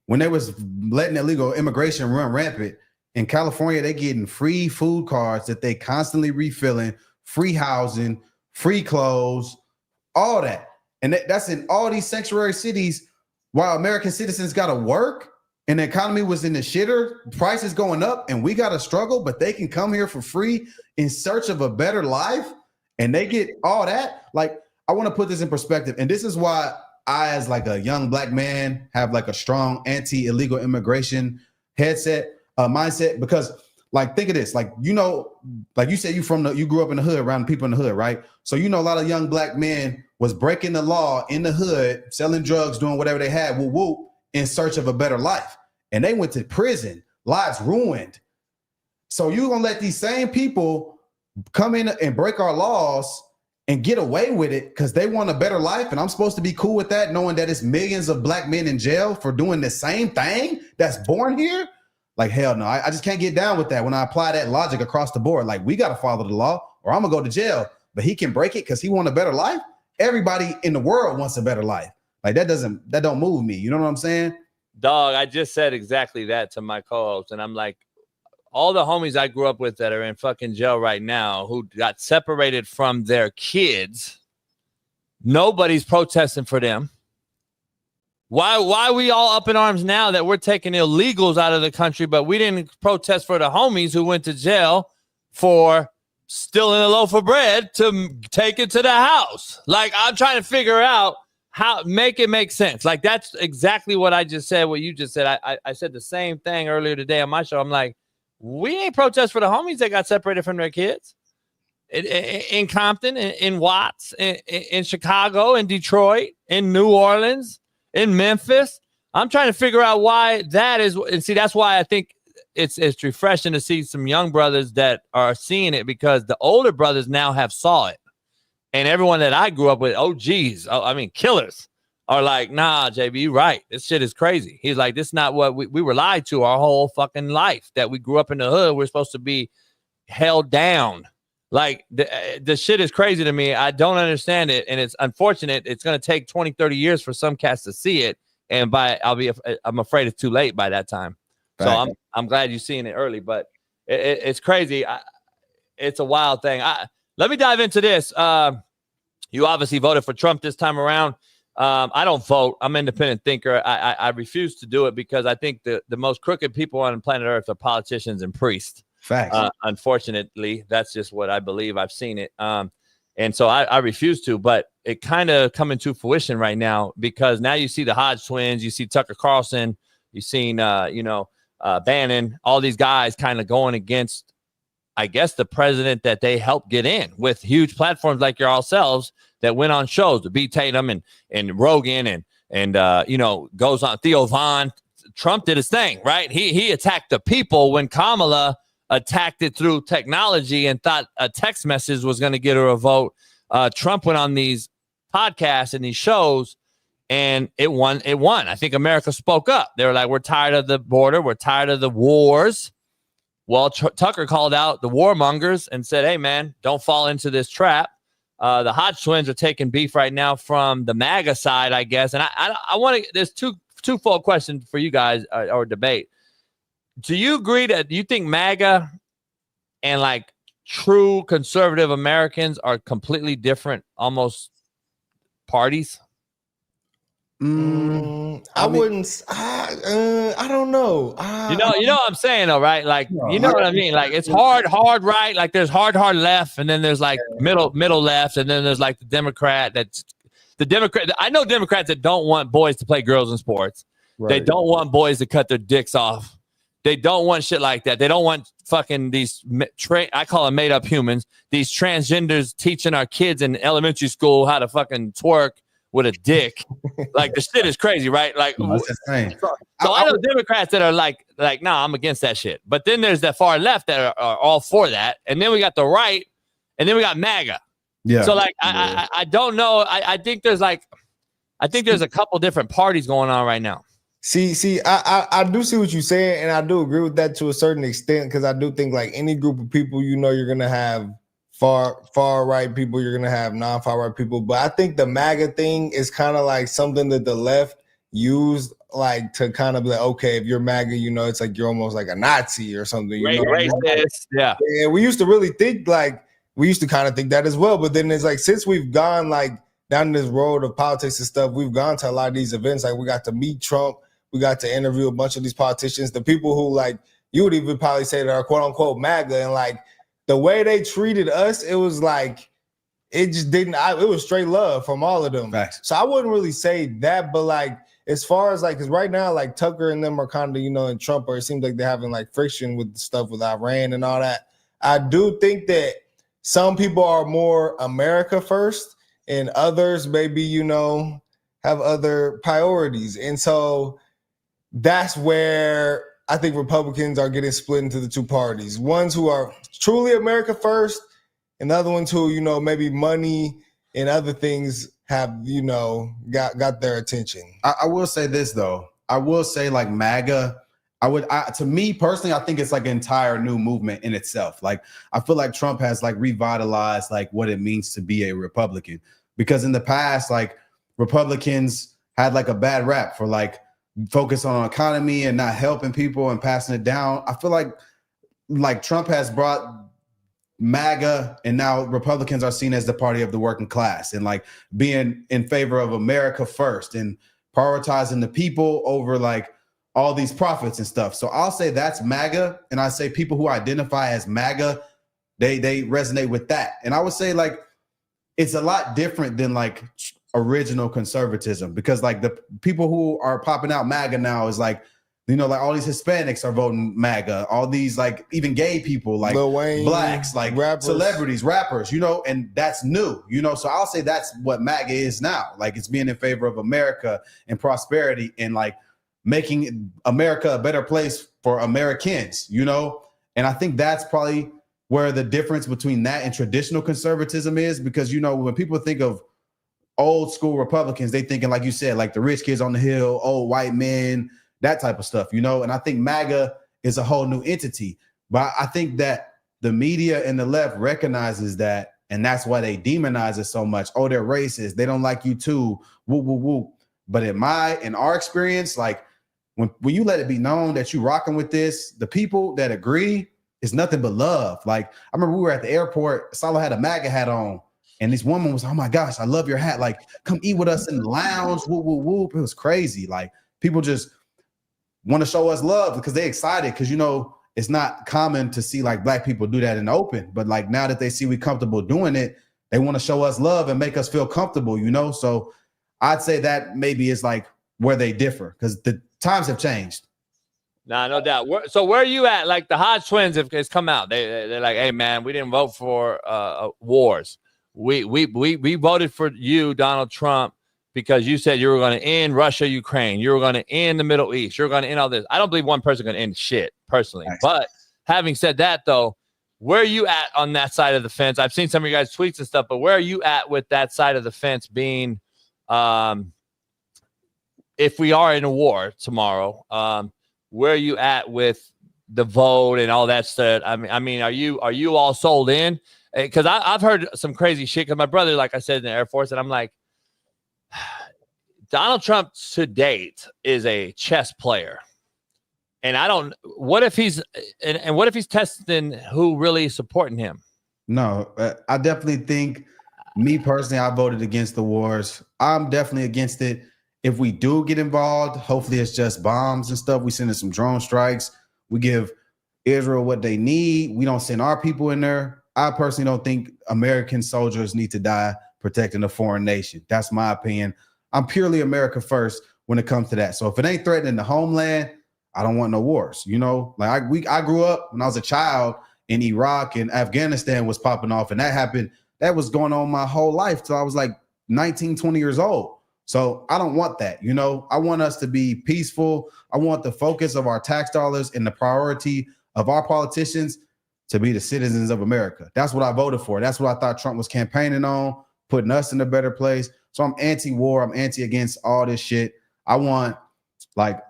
when they was letting illegal immigration run rampant, in California, they getting free food cards that they constantly refilling, free housing, free clothes, all that. And that's in all these sanctuary cities while American citizens got to work and the economy was in the shitter, prices going up, and we got to struggle, but they can come here for free in search of a better life, and they get all that. Like, I want to put this in perspective, and this is why I, as like a young black man, have like a strong anti-illegal immigration mindset, because like, think of this, like, you know, like you said, you grew up in the hood around people in the hood, right? So, you know, a lot of young black men was breaking the law in the hood, selling drugs, doing whatever they had, in search of a better life. And they went to prison. lives ruined. So you gonna let these same people come in and break our laws and get away with it because they want a better life, and I'm supposed to be cool with that, knowing that it's millions of black men in jail for doing the same thing that's born here? Like, hell no, I just can't get down with that when I apply that logic across the board. Like, we got to follow the law or I'm gonna go to jail, but he can break it because he wants a better life. Everybody in the world wants a better life. Like, that don't move me. You know what I'm saying? Dog, I just said exactly that to my co-host, and I'm like, all the homies I grew up with that are in fucking jail right now who got separated from their kids, nobody's protesting for them. Why are we all up in arms now that we're taking illegals out of the country, but we didn't protest for the homies who went to jail for stealing a loaf of bread to take it to the house? Like, I'm trying to figure out how make it make sense. Like, that's exactly what I just said, what you just said. I said the same thing earlier today on my show. I'm like, we ain't protest for the homies that got separated from their kids in Compton, in Watts, in Chicago, in Detroit, in New Orleans, in Memphis. I'm trying to figure out why that is. And see, that's why I think it's refreshing to see some young brothers that are seeing it, because the older brothers now have saw it. And everyone that I grew up with, killers, are like, nah, JB, you right. This shit is crazy. He's like, this is not what we were lied to our whole fucking life, that we grew up in the hood. We're supposed to be held down. Like, the shit is crazy to me. I don't understand it. And it's unfortunate. It's going to take 20, 30 years for some cats to see it. And I'm afraid it's too late by that time. So I'm glad you're seeing it early, but it's crazy. It's a wild thing. Let me dive into this. You obviously voted for Trump this time around. I don't vote. I'm an independent thinker. I refuse to do it because I think the most crooked people on planet Earth are politicians and priests. Facts. Unfortunately, that's just what I believe. I've seen it. And so I refuse to, but it kind of coming to fruition right now, because now you see the Hodge twins, you see Tucker Carlson, you've seen, Bannon, all these guys kind of going against, I guess, the president that they helped get in with huge platforms like yourselves that went on shows to beat Tatum and Rogan and goes on Theo Von. Trump did his thing, right? He attacked the people when Kamala attacked it through technology and thought a text message was going to get her a vote. Trump went on these podcasts and these shows, and it won. I think America spoke up. They were like, we're tired of the border. We're tired of the wars. Well, Tucker called out the warmongers and said, hey, man, don't fall into this trap. The Hodge twins are taking beef right now from the MAGA side, I guess. And I want to, there's twofold question for you guys or debate. Do you agree that you think MAGA and like true conservative Americans are completely different, almost parties? I wouldn't. I don't know. You know what I'm saying, though, right? Like, you know what I mean? Like, it's hard right. Like, there's hard left, and then there's like middle left, and then there's like the Democrat. I know Democrats that don't want boys to play girls in sports. Right. They don't want boys to cut their dicks off. They don't want shit like that. They don't want fucking these, I call them made up humans, these transgenders teaching our kids in elementary school how to fucking twerk with a dick. Like, the shit is crazy, right? Like, so I know Democrats that are like, nah, I'm against that shit. But then there's that far left that are all for that. And then we got the right, and then we got MAGA. Yeah. So like, I don't know. I think there's a couple different parties going on right now. See, I do see what you're saying, and I do agree with that to a certain extent, because I do think like any group of people, you're gonna have far right people, you're gonna have non-far right people. But I think the MAGA thing is kind of like something that the left used like to kind of be like, okay, if you're MAGA, it's like you're almost like a Nazi or something. Racist, yeah. And we used to really think we used to kind of think that as well. But then it's like, since we've gone like down this road of politics and stuff, we've gone to a lot of these events. Like, we got to meet Trump. We got to interview a bunch of these politicians, the people who like you would even probably say that are quote unquote MAGA, and like the way they treated us, it was like it just didn't. It was straight love from all of them. Facts. So I wouldn't really say that, but like as far as like, because right now like Tucker and them are kind of and Trump, or it seems like they're having like friction with stuff with Iran and all that. I do think that some people are more America first, and others maybe have other priorities, and so that's where I think Republicans are getting split into the two parties. Ones who are truly America first, and the other ones who, you know, maybe money and other things have, you know, got their attention. I will say this though. I will say like MAGA, to me personally, I think it's like an entire new movement in itself. Like I feel like Trump has like revitalized like what it means to be a Republican, because in the past, like Republicans had like a bad rap for like focus on economy and not helping people and passing it down. I feel like Trump has brought MAGA, and now Republicans are seen as the party of the working class and like being in favor of America first and prioritizing the people over like all these profits and stuff. So I'll say that's MAGA, and I say people who identify as MAGA, they resonate with that. And I would say like it's a lot different than like original conservatism, because like the people who are popping out MAGA now is like, you know, like all these Hispanics are voting MAGA, all these like even gay people, like Lil Wayne, blacks, like rappers. Celebrities, rappers, you know, and that's new, you know. So I'll say that's what MAGA is now. Like it's being in favor of America and prosperity and like making America a better place for Americans, you know. And I think that's probably where the difference between that and traditional conservatism is, because, you know, when people think of old school Republicans, they thinking, like you said, like the rich kids on the hill, old white men, that type of stuff, you know. And I think MAGA is a whole new entity. But I think that the media and the left recognizes that, and that's why they demonize it so much. Oh, they're racist. They don't like you too. Woo, woo, woo. But in our experience, like when you let it be known that you rocking with this, the people that agree, it's nothing but love. Like I remember we were at the airport, Salo had a MAGA hat on, and this woman was, oh my gosh, I love your hat. Like, come eat with us in the lounge. Whoop, whoop, whoop. It was crazy. Like people just want to show us love because they excited, because, you know, it's not common to see like black people do that in the open. But like now that they see we comfortable doing it, they want to show us love and make us feel comfortable, you know? So I'd say that maybe is like where they differ, because the times have changed. Nah, no doubt. So where are you at? Like the Hodge twins have come out. They're like, hey man, we didn't vote for wars. We voted for you, Donald Trump, because you said you were going to end Russia, Ukraine. You were going to end the Middle East. You're going to end all this. I don't believe one person going to end shit personally. Nice. But having said that, though, where are you at on that side of the fence? I've seen some of you guys' tweets and stuff, but where are you at with that side of the fence being, if we are in a war tomorrow, where are you at with the vote and all that stuff? I mean, are you all sold in? Because I've heard some crazy shit. Because my brother, like I said, in the Air Force, and I'm like, Donald Trump to date is a chess player, and what if he's and what if he's testing who really is supporting him? No, I definitely think, me personally, I voted against the wars. I'm definitely against it. If we do get involved, hopefully it's just bombs and stuff. We send in some drone strikes. We give Israel what they need. We don't send our people in there. I personally don't think American soldiers need to die protecting a foreign nation. That's my opinion. I'm purely America first when it comes to that. So if it ain't threatening the homeland, I don't want no wars. You know, like I grew up when I was a child in Iraq and Afghanistan was popping off, and that happened. That was going on my whole life till I was like 19, 20 years old. So I don't want that. You know, I want us to be peaceful. I want the focus of our tax dollars and the priority of our politicians to be the citizens of America. That's what I voted for. That's what I thought Trump was campaigning on, putting us in a better place. So I'm anti-war. I'm anti-against all this shit. I want like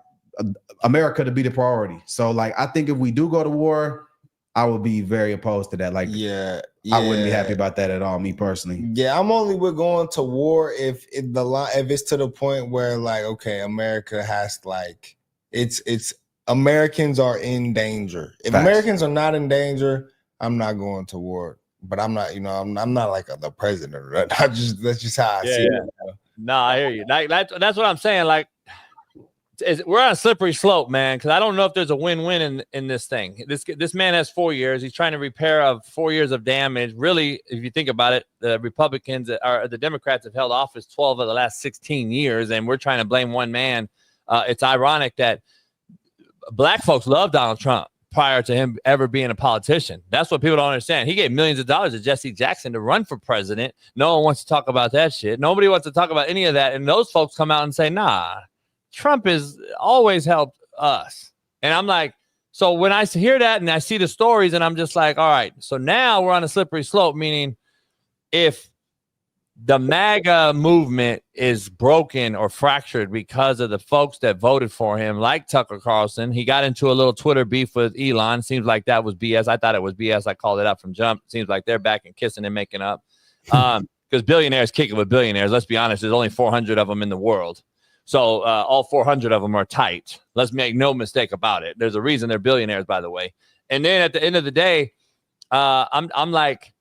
America to be the priority. So like, I think if we do go to war, I would be very opposed to that. Like, yeah. I wouldn't be happy about that at all, me personally. Yeah, I'm only with going to war if it's to the point where like, okay, America has like it's Americans are in danger. If Facts. Americans are not in danger, I'm not going to war. But I'm not, you know, I'm not like the president. Right? That's just how I see it. No, I hear you. Like that's what I'm saying. Like we're on a slippery slope, man. Because I don't know if there's a win-win in this thing. This man has 4 years. He's trying to repair 4 years of damage. Really, if you think about it, the the Democrats have held office 12 of the last 16 years, and we're trying to blame one man. It's ironic that black folks love Donald Trump prior to him ever being a politician. That's what people don't understand. He gave millions of dollars to Jesse Jackson to run for president. No one wants to talk about that shit. Nobody wants to talk about any of that. And those folks come out and say, nah, Trump has always helped us. And I'm like, so when I hear that and I see the stories and I'm just like, all right, so now we're on a slippery slope, meaning if the MAGA movement is broken or fractured because of the folks that voted for him, like Tucker Carlson. He got into a little Twitter beef with Elon. Seems like that was BS. I thought it was BS. I called it out from jump. Seems like they're back and kissing and making up. Because billionaires kick it with billionaires. Let's be honest. There's only 400 of them in the world. So all 400 of them are tight. Let's make no mistake about it. There's a reason they're billionaires, by the way. And then at the end of the day, I'm like,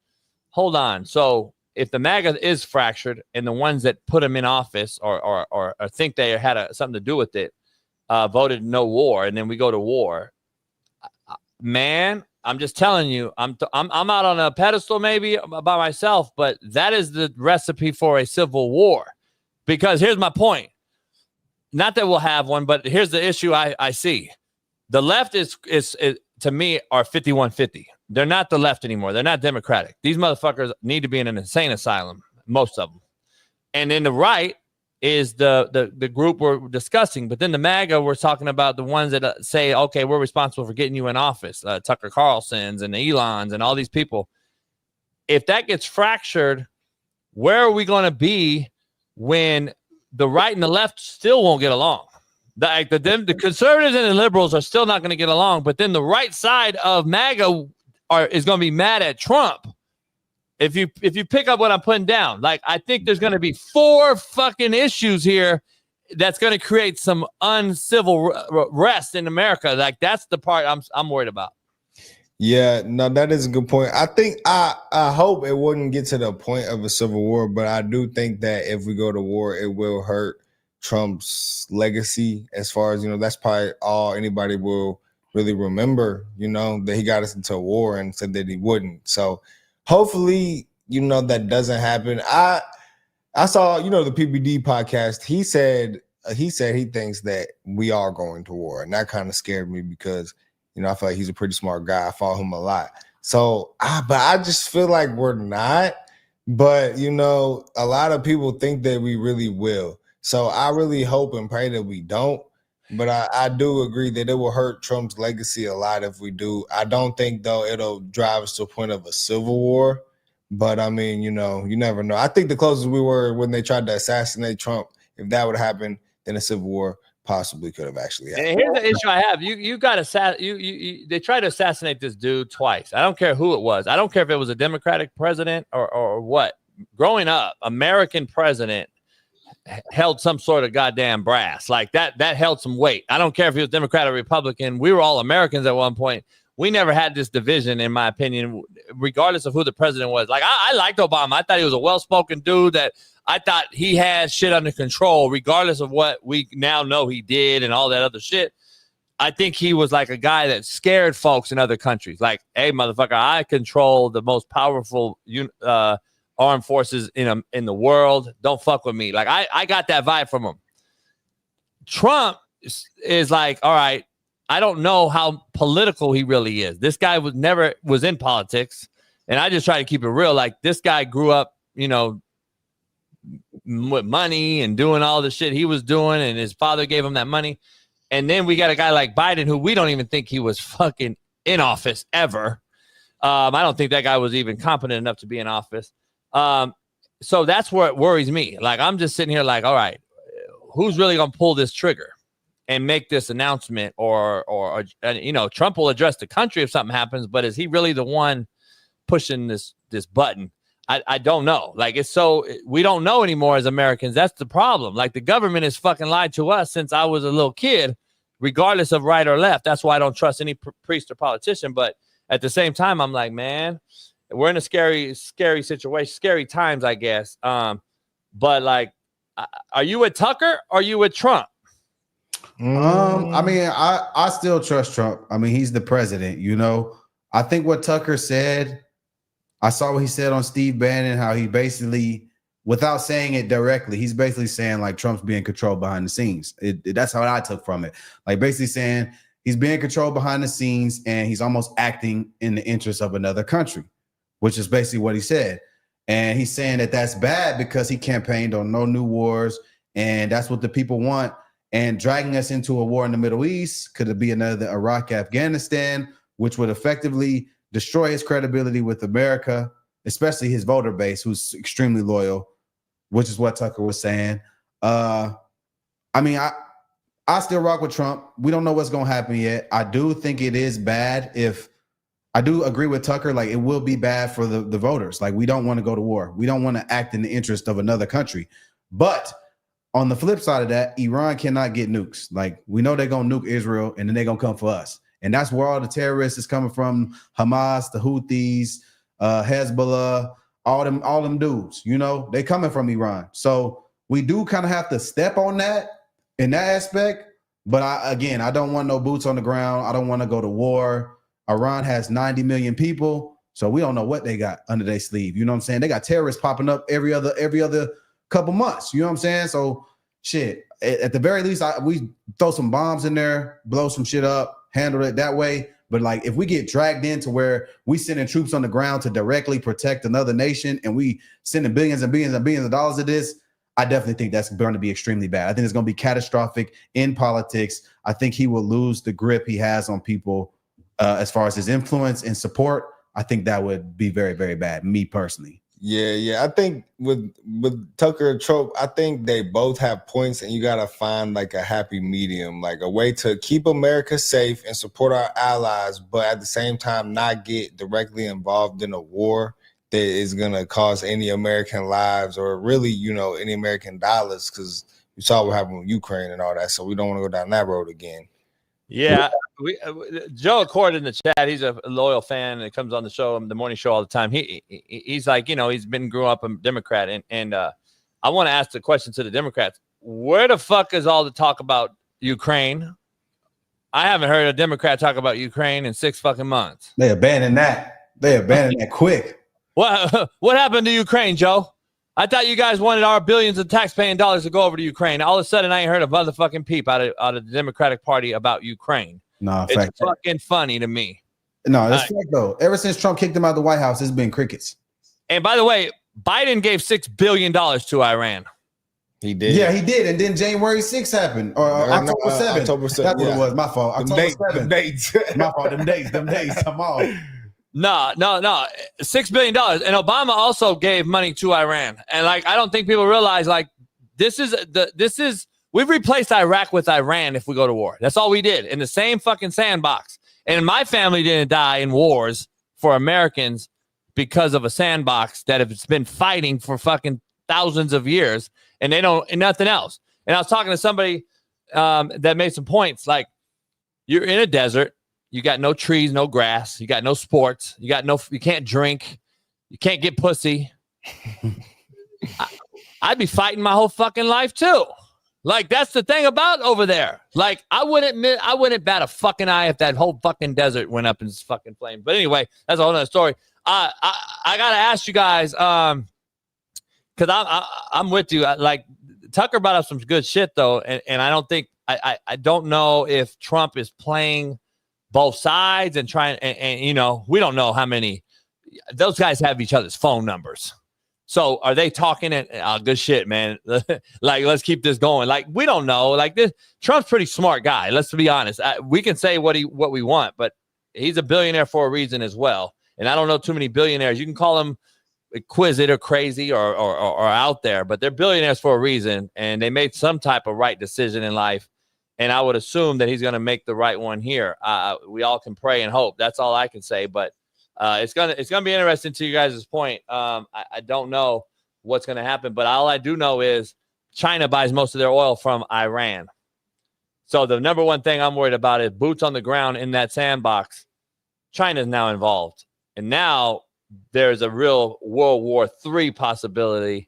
hold on. So if the MAGA is fractured and the ones that put him in office or think they had something to do with it voted no war, and then we go to war, man, I'm just telling you, I'm out on a pedestal maybe by myself, but that is the recipe for a civil war. Because here's my point. Not that we'll have one, but here's the issue I see. The left is to me are 51-50. They're not the left anymore. They're not Democratic. These motherfuckers need to be in an insane asylum, most of them. And then the right is the group we're discussing. But then the MAGA, we're talking about the ones that say, okay, we're responsible for getting you in office. Tucker Carlson's and the Elons and all these people. If that gets fractured, where are we going to be when the right and the left still won't get along? The conservatives and the liberals are still not going to get along. But then the right side of MAGA is going to be mad at Trump. If you pick up what I'm putting down, like I think there's going to be 4 fucking issues here that's going to create some uncivil rest in America. Like that's the part I'm worried about. Yeah, no, that is a good point. I think I hope it wouldn't get to the point of a civil war, but I do think that if we go to war, it will hurt Trump's legacy. As far as that's probably all anybody will really remember, that he got us into a war and said that he wouldn't. So hopefully, that doesn't happen. I saw, the PBD podcast. He said he thinks that we are going to war. And that kind of scared me because, I feel like he's a pretty smart guy. I follow him a lot. So, but I just feel like we're not. But, a lot of people think that we really will. So I really hope and pray that we don't. But I do agree that it will hurt Trump's legacy a lot if we do. I don't think, though, it'll drive us to a point of a civil war. But, I mean, you never know. I think the closest we were when they tried to assassinate Trump, if that would happen, then a civil war possibly could have actually happened. And here's the issue I have. You got they tried to assassinate this dude twice. I don't care who it was. I don't care if it was a Democratic president or what. Growing up, American president held some sort of goddamn brass. Like that held some weight. I don't care if he was Democrat or Republican. We were all Americans at one point. We never had this division, in my opinion, regardless of who the president was. Like I liked Obama. I thought he was a well-spoken dude that I thought he had shit under control, regardless of what we now know he did and all that other shit. I think he was like a guy that scared folks in other countries. Like, hey, motherfucker, I control the most powerful armed forces in the world. Don't fuck with me. Like I got that vibe from him. Trump is like, all right, I don't know how political he really is. This guy was in politics, and I just try to keep it real. Like this guy grew up, with money and doing all the shit he was doing, and his father gave him that money. And then we got a guy like Biden who we don't even think he was fucking in office ever. I don't think that guy was even competent enough to be in office. So that's where it worries me. Like I'm just sitting here like, all right, who's really gonna pull this trigger and make this announcement, or Trump will address the country if something happens, but is he really the one pushing this button? I don't know. Like we don't know anymore as Americans. That's the problem. Like the government has fucking lied to us since I was a little kid, regardless of right or left. That's why I don't trust any priest or politician. But at the same time, I'm like, man, we're in a scary situation, scary times, I guess. But like, are you with Tucker or are you with Trump? I mean, I still trust Trump. I mean, he's the president, I think what Tucker said, I saw what he said on Steve Bannon, how he basically, without saying it directly, he's basically saying like Trump's being controlled behind the scenes. That's how I took from it. Like basically saying he's being controlled behind the scenes and he's almost acting in the interest of another country, which is basically what he said. And he's saying that that's bad because he campaigned on no new wars, and that's what the people want. and dragging us into a war in the Middle East. Could it be another Iraq, Afghanistan, which would effectively destroy his credibility with America, especially his voter base, who's extremely loyal, which is what Tucker was saying. I mean, I still rock with Trump. We don't know what's going to happen yet. I do think it is bad I do agree with Tucker. Like, it will be bad for the voters. Like, we don't want to go to war. We don't want to act in the interest of another country. But on the flip side of that, Iran cannot get nukes. Like, we know they're going to nuke Israel, and then they're going to come for us. And that's where all the terrorists is coming from. Hamas, the Houthis, Hezbollah, all them dudes, you know, they coming from Iran. So we do kind of have to step on that in that aspect. But I don't want no boots on the ground. I don't want to go to war. Iran has 90 million people, so we don't know what they got under their sleeve. You know what I'm saying? They got terrorists popping up every other couple months. You know what I'm saying? So shit, at the very least, we throw some bombs in there, blow some shit up, handle it that way. But like, if we get dragged into where we sending troops on the ground to directly protect another nation, and we sending billions and billions and billions of dollars to this, I definitely think that's going to be extremely bad. I think it's going to be catastrophic in politics. I think he will lose the grip he has on people. As far as his influence and support, I think that would be very, very bad, me personally. Yeah. I think with Tucker and Trump, I think they both have points, and you got to find like a happy medium, like a way to keep America safe and support our allies, but at the same time not get directly involved in a war that is going to cost any American lives or really, you know, any American dollars, because we saw what happened with Ukraine and all that. So we don't want to go down that road again. Yeah, Joe Accord in the chat. He's a loyal fan and comes on the show, the morning show all the time. He's like, you know, grew up a Democrat, and I want to ask the question to the Democrats: where the fuck is all the talk about Ukraine? I haven't heard a Democrat talk about Ukraine in 6 fucking months. They abandoned that. They abandoned that quick. What happened to Ukraine, Joe? I thought you guys wanted our billions of taxpaying dollars to go over to Ukraine. All of a sudden, I ain't heard a motherfucking peep out of the Democratic Party about Ukraine. No, it's fucking funny to me. No, it's fact though. Ever since Trump kicked him out of the White House, it's been crickets. And by the way, Biden gave $6 billion to Iran. He did. Yeah, he did. And then January 6th happened, or October 7th. October 7th. That's what it was. My fault. October 7th. Dates. My fault. Them dates. Come on. No. $6 billion. And Obama also gave money to Iran. And like, I don't think people realize, like, we've replaced Iraq with Iran if we go to war. That's all we did in the same fucking sandbox. And my family didn't die in wars for Americans because of a sandbox that has been fighting for fucking thousands of years, and they don't, and nothing else. And I was talking to somebody that made some points. Like, you're in a desert. You got no trees, no grass. You got no sports. You can't drink. You can't get pussy. I'd be fighting my whole fucking life too. Like, that's the thing about over there. Like, I wouldn't bat a fucking eye if that whole fucking desert went up in fucking flames. But anyway, that's a whole nother story. I gotta ask you guys, because I'm with you. Like, Tucker brought up some good shit though, and I don't think I don't know if Trump is playing both sides and trying, and you know, we don't know how many those guys have each other's phone numbers. So are they talking and good shit, man? Like, let's keep this going. Like, we don't know. Like, this Trump's a pretty smart guy. Let's be honest. We can say what we want, but he's a billionaire for a reason as well. And I don't know too many billionaires. You can call them exquisite or crazy or out there, but they're billionaires for a reason, and they made some type of right decision in life. And I would assume that he's going to make the right one here. We all can pray and hope. That's all I can say. But it's gonna be interesting to you guys' point. I don't know what's gonna happen, but all I do know is China buys most of their oil from Iran. So the number one thing I'm worried about is boots on the ground in that sandbox. China's now involved, and now there's a real World War III possibility,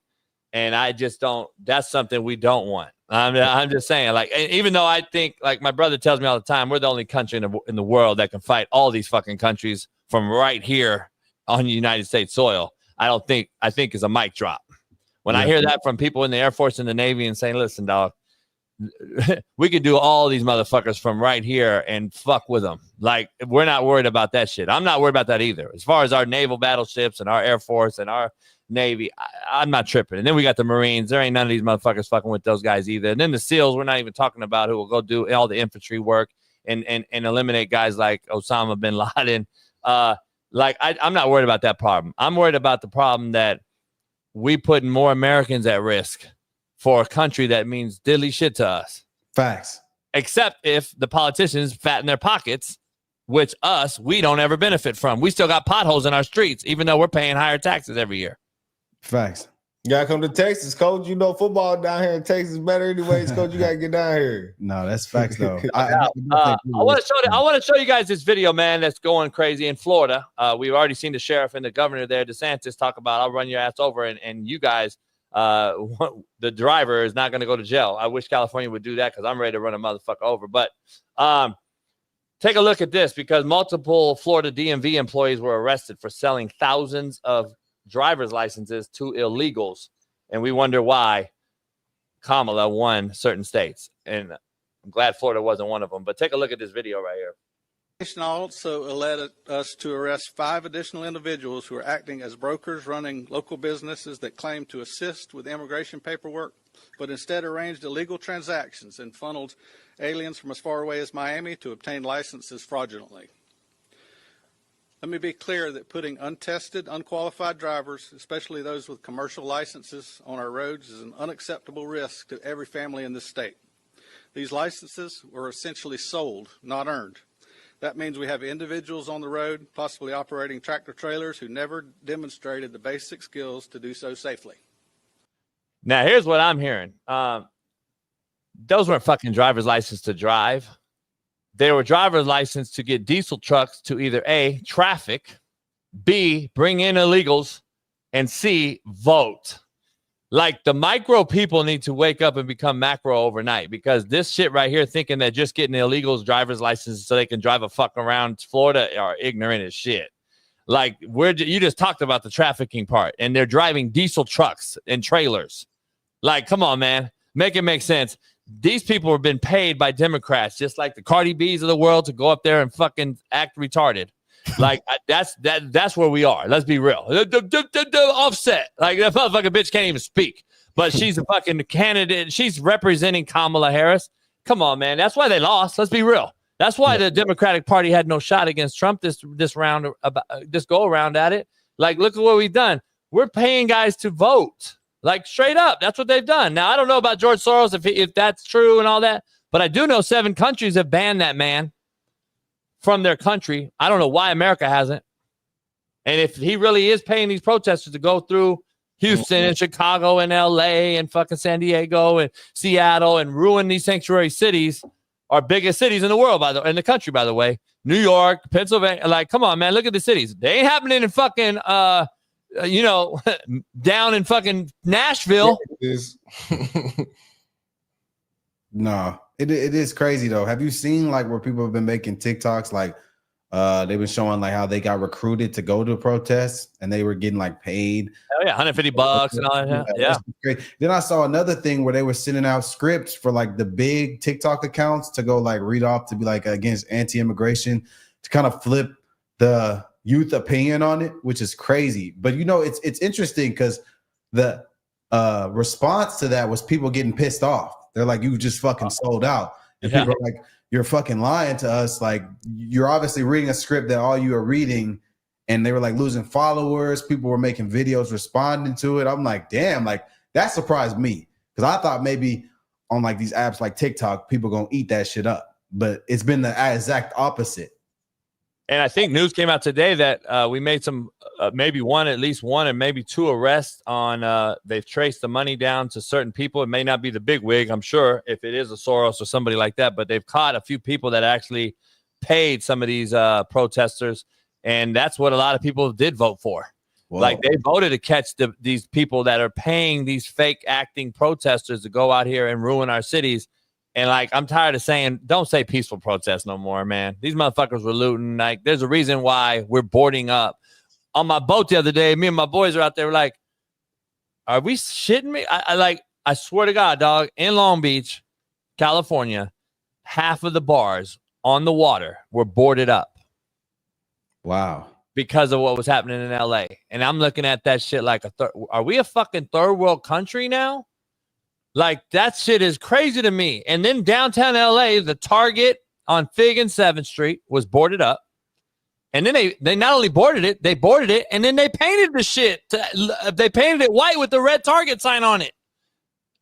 and I just don't. That's something we don't want. I'm just saying, like, even though I think, like my brother tells me all the time, we're the only country in the world that can fight all these fucking countries from right here on United States soil. I think is a mic drop. When I hear that from people in the Air Force and the Navy and saying, listen, dog, we could do all these motherfuckers from right here and fuck with them. Like, we're not worried about that shit. I'm not worried about that either. As far as our naval battleships and our Air Force and our Navy. I'm not tripping. And then we got the Marines. There ain't none of these motherfuckers fucking with those guys either. And then the SEALs, we're not even talking about, who will go do all the infantry work and eliminate guys like Osama bin Laden. I'm not worried about that problem. I'm worried about the problem that we putting more Americans at risk for a country that means diddly shit to us. Facts. Except if the politicians fatten their pockets, which we don't ever benefit from. We still got potholes in our streets, even though we're paying higher taxes every year. Facts. You gotta come to Texas, coach. You know football down here in Texas is better anyways, coach. You gotta get down here. No, that's facts though. I want to show you guys this video, man, that's going crazy in Florida. We've already seen the sheriff and the governor there, DeSantis, talk about, I'll run your ass over, and you guys, the driver is not going to go to jail. I wish California would do that because I'm ready to run a motherfucker over. But take a look at this, because multiple Florida DMV employees were arrested for selling thousands of driver's licenses to illegals, and we wonder why Kamala won certain states, and I'm glad Florida wasn't one of them. But take a look at this video right here. Also led us to arrest 5 additional individuals who are acting as brokers running local businesses that claim to assist with immigration paperwork, but instead arranged illegal transactions and funneled aliens from as far away as Miami to obtain licenses fraudulently. Let me be clear that putting untested, unqualified drivers, especially those with commercial licenses, on our roads is an unacceptable risk to every family in this state. These licenses were essentially sold, not earned. That means we have individuals on the road, possibly operating tractor trailers, who never demonstrated the basic skills to do so safely. Now, here's what I'm hearing. Those weren't fucking driver's license to drive. They were driver's license to get diesel trucks to either A, traffic, B, bring in illegals, and C, vote. Like, the micro people need to wake up and become macro overnight, because this shit right here, thinking that just getting illegals driver's licenses so they can drive a fuck around Florida, are ignorant as shit. Like, you just talked about the trafficking part, and they're driving diesel trucks and trailers. Like, come on, man. Make it make sense. These people have been paid by Democrats, just like the Cardi B's of the world, to go up there and fucking act retarded. Like, that's where we are. Let's be real. Offset. Like, that motherfucking bitch can't even speak, but she's a fucking candidate. She's representing Kamala Harris. Come on, man. That's why they lost. Let's be real. That's why the Democratic Party had no shot against Trump this go around at it. Like, look at what we've done. We're paying guys to vote. Like, straight up. That's what they've done. Now, I don't know about George Soros, if that's true and all that, but I do know 7 countries have banned that man from their country. I don't know why America hasn't. And if he really is paying these protesters to go through Houston and Chicago and LA and fucking San Diego and Seattle and ruin these sanctuary cities, our biggest cities in the world, in the country, by the way, New York, Pennsylvania, like, come on, man, look at the cities. They ain't happening in fucking, down in fucking Nashville. No, it is crazy though. Have you seen like where people have been making TikToks? Like, they've been showing like how they got recruited to go to protests and they were getting like paid. Oh yeah, $150 and all that. Yeah. Great. Then I saw another thing where they were sending out scripts for like the big TikTok accounts to go like read off, to be like against anti-immigration, to kind of flip the youth opinion on it, which is crazy. But it's interesting because the response to that was people getting pissed off. They're like, you just fucking sold out. And people are like, you're fucking lying to us. Like, you're obviously reading a script that all you are reading. And they were like losing followers. People were making videos responding to it. I'm like, damn, like that surprised me, because I thought maybe on like these apps like TikTok, people gonna eat that shit up. But it's been the exact opposite. And I think news came out today that we made some, at least one and maybe 2 arrests on, they've traced the money down to certain people. It may not be the big wig, I'm sure, if it is a Soros or somebody like that, but they've caught a few people that actually paid some of these protesters. And that's what a lot of people did vote for. Whoa. Like, they voted to catch these people that are paying these fake acting protesters to go out here and ruin our cities. And like, I'm tired of saying, don't say peaceful protest no more, man. These motherfuckers were looting. Like, there's a reason why we're boarding up. On my boat the other day, me and my boys are out there, we're like, are we shitting me? I swear to God, dog, in Long Beach, California, half of the bars on the water were boarded up. Wow. because of what was happening in LA. And I'm looking at that shit like are we a fucking third world country now? Like, that shit is crazy to me. And then downtown LA, the Target on Fig and 7th Street was boarded up. And then they not only boarded it, and then they painted the shit. They painted it white with the red Target sign on it.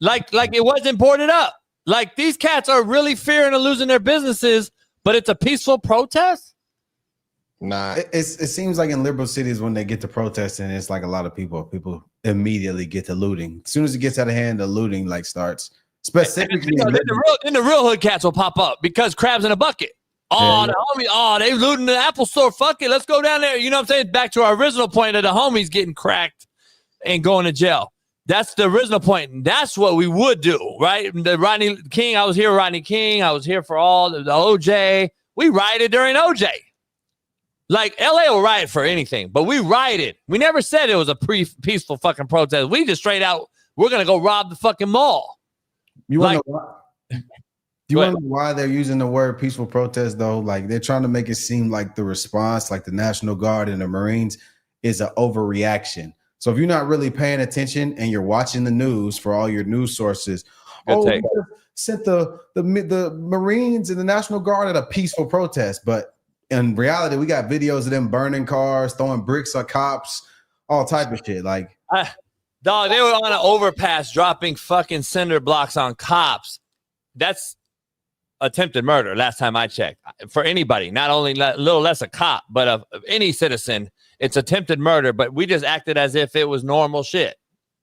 Like it wasn't boarded up. Like, these cats are really fearing of losing their businesses, but it's a peaceful protest? Nah. It seems like in liberal cities, when they get to protesting, it's like a lot of people immediately get to looting. As soon as it gets out of hand, the looting like starts. Specifically, then the real hood cats will pop up because crabs in a bucket. Oh, the homie, they looting the Apple store. Fuck it, let's go down there. You know what I'm saying? Back to our original point of the homies getting cracked and going to jail. That's the original point. And that's what we would do, right? The Rodney King, I was here with Rodney King. I was here for all the OJ. We rioted during OJ. Like, LA will riot for anything, but we rioted. We never said it was a peaceful fucking protest. We just straight out, we're going to go rob the fucking mall. You want to know why? Do you want to know why they're using the word peaceful protest, though? Like, they're trying to make it seem like the response, like the National Guard and the Marines, is an overreaction. So if you're not really paying attention and you're watching the news for all your news sources, we sent the Marines and the National Guard at a peaceful protest. But in reality, we got videos of them burning cars, throwing bricks at cops, all type of shit. Like, dog, they were on an overpass dropping fucking cinder blocks on cops. That's attempted murder last time I checked. For anybody, not only a little less a cop, but of any citizen, it's attempted murder. But we just acted as if it was normal shit.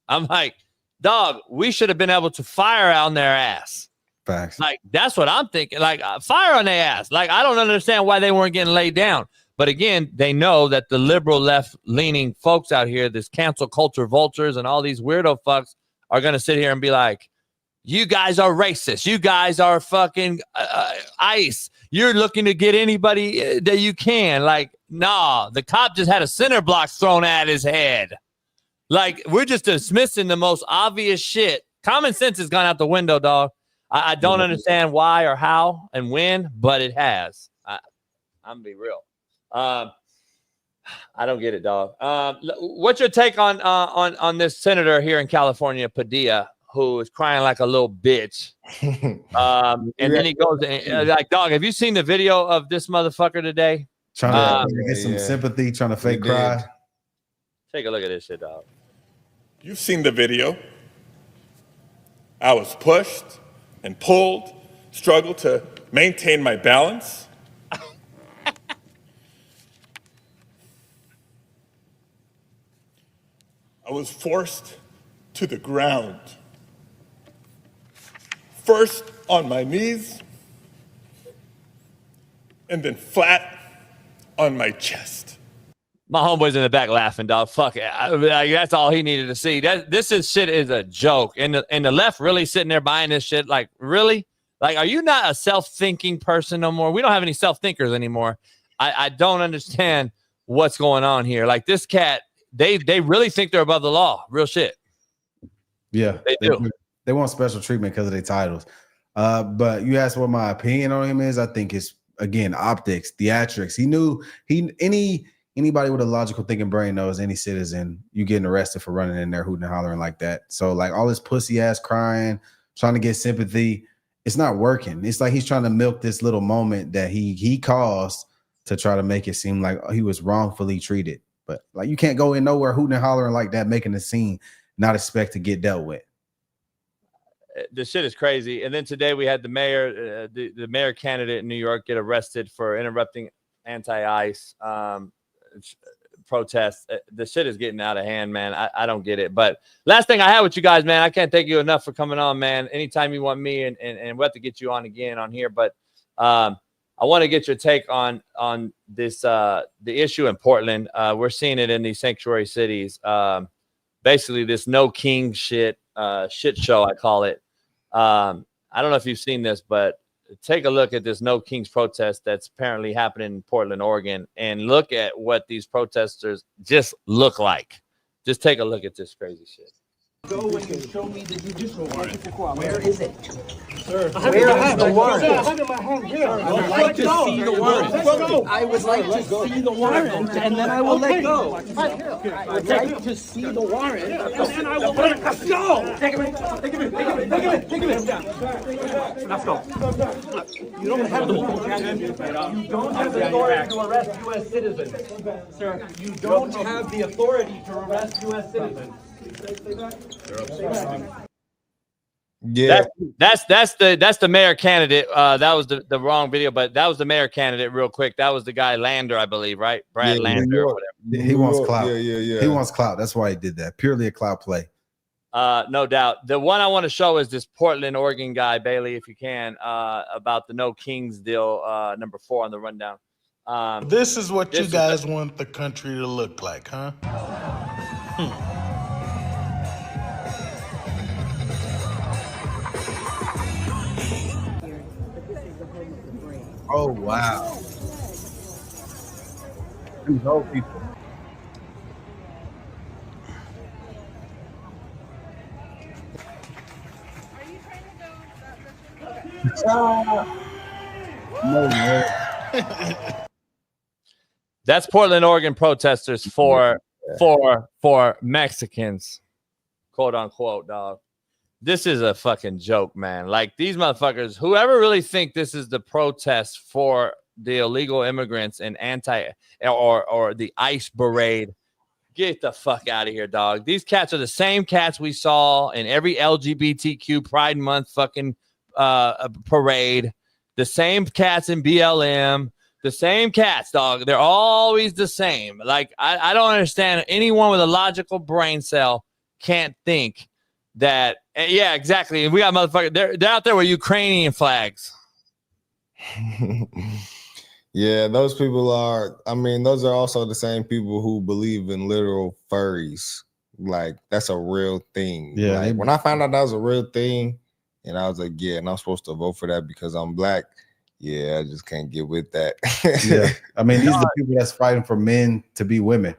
I'm like, dog, we should have been able to fire on their ass. Facts. Like, that's what I'm thinking. Like, fire on their ass. Like, I don't understand why they weren't getting laid down. But again, they know that the liberal left-leaning folks out here, this cancel culture vultures and all these weirdo fucks, are going to sit here and be like, you guys are racist. You guys are fucking ICE. You're looking to get anybody that you can. Like, nah, the cop just had a cinder block thrown at his head. Like, we're just dismissing the most obvious shit. Common sense has gone out the window, dog. I don't understand why or how and when, but it has. I'm going to be real. I don't get it, dog. What's your take on this senator here in California, Padilla, who is crying like a little bitch? And then he goes like, dog, have you seen the video of this motherfucker today? Trying to get some sympathy, trying to fake cry. Take a look at this shit, dog. You've seen the video. I was pushed and pulled, struggled to maintain my balance. I was forced to the ground. First on my knees, and then flat on my chest. My homeboy's in the back laughing, dog. Fuck it. That's all he needed to see. This shit is a joke. And the left really sitting there buying this shit. Like, really? Like, are you not a self-thinking person no more? We don't have any self-thinkers anymore. I don't understand what's going on here. Like, this cat, they really think they're above the law. Real shit. Yeah. They do. They want special treatment because of their titles. But you asked what my opinion on him is. I think it's, again, optics, theatrics. Anybody with a logical thinking brain knows any citizen, you getting arrested for running in there hooting and hollering like that. So, like, all this pussy ass crying, trying to get sympathy, it's not working. It's like he's trying to milk this little moment that he caused to try to make it seem like he was wrongfully treated. But, like, you can't go in nowhere hooting and hollering like that, making a scene, not expect to get dealt with. The shit is crazy. And then today we had the mayor, the mayor candidate in New York, get arrested for interrupting AntiICE protests. The shit is getting out of hand, man. I don't get it. But last thing I had with you guys, man, I can't thank you enough for coming on, man. Anytime you want me, and we'll have to get you on again on here. But I want to get your take on this the issue in Portland. We're seeing it in these sanctuary cities. Basically, this no king shit show, I call it. I don't know if you've seen this, but take a look at this No Kings protest that's apparently happening in Portland, Oregon, and look at what these protesters just look like. Just take a look at this crazy shit. Go and show me the judicial warrant. Where is it? Where is the warrant? I have it in my hand here. I would like to see the warrant. I would like to see the warrant, and then I will let go. I would like to see the warrant, and then I will let go. Take him in. Take him in. Take him in. Take him in. Let's go. You don't have the authority to arrest U.S. citizens. Sir, you don't have the authority to arrest U.S. citizens. Yeah, That's the mayor candidate. That was the wrong video, but that was the mayor candidate. Real quick, that was the guy Lander, I believe, right? Brad Lander or whatever. He wants clout. Yeah. He wants clout. That's why he did that. Purely a clout play. No doubt. The one I want to show is this Portland, Oregon guy, Bailey, if you can, about the No Kings deal, number 4 on the rundown. This is what you guys want the country to look like, huh? Oh, wow. These old people. No way. That's Portland, Oregon protesters for Mexicans, quote unquote, dog. This is a fucking joke, man. Like, these motherfuckers, whoever really think this is the protest for the illegal immigrants and or the ICE parade, get the fuck out of here, dog. These cats are the same cats we saw in every LGBTQ Pride Month fucking parade. The same cats in BLM. The same cats, dog. They're always the same. Like, I don't understand. Anyone with a logical brain cell can't think that. Yeah, exactly. We got motherfuckers. They're out there with Ukrainian flags. Yeah, those people are. I mean, those are also the same people who believe in literal furries. Like, that's a real thing. Yeah. Like, when I found out that was a real thing, and I was like, yeah, and I'm supposed to vote for that because I'm black. Yeah, I just can't get with that. Yeah. I mean, these are the people that's fighting for men to be women.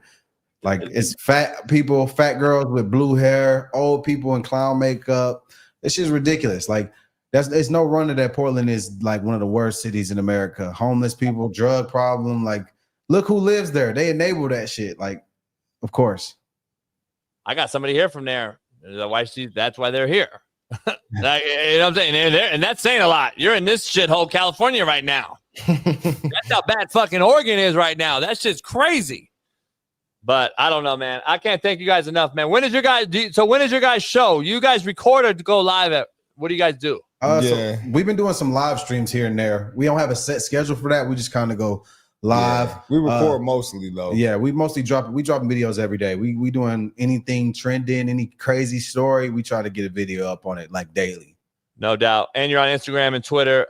Like, it's fat people, fat girls with blue hair, old people in clown makeup. It's just ridiculous. Like, it's no wonder that Portland is like one of the worst cities in America. Homeless people, drug problem. Like, look who lives there. They enable that shit. Like, of course. I got somebody here from there. That's why they're here. Like, you know what I'm saying? And that's saying a lot. You're in this shithole California right now. That's how bad fucking Oregon is right now. That shit's crazy. But I don't know, man. I can't thank you guys enough, man. When is your guys show? You guys record or go live at? What do you guys do? So we've been doing some live streams here and there. We don't have a set schedule for that. We just kind of go live. Yeah, we record mostly though. Yeah, we mostly dropping videos every day. We doing anything trending, any crazy story. We try to get a video up on it like daily. No doubt. And you're on Instagram and Twitter.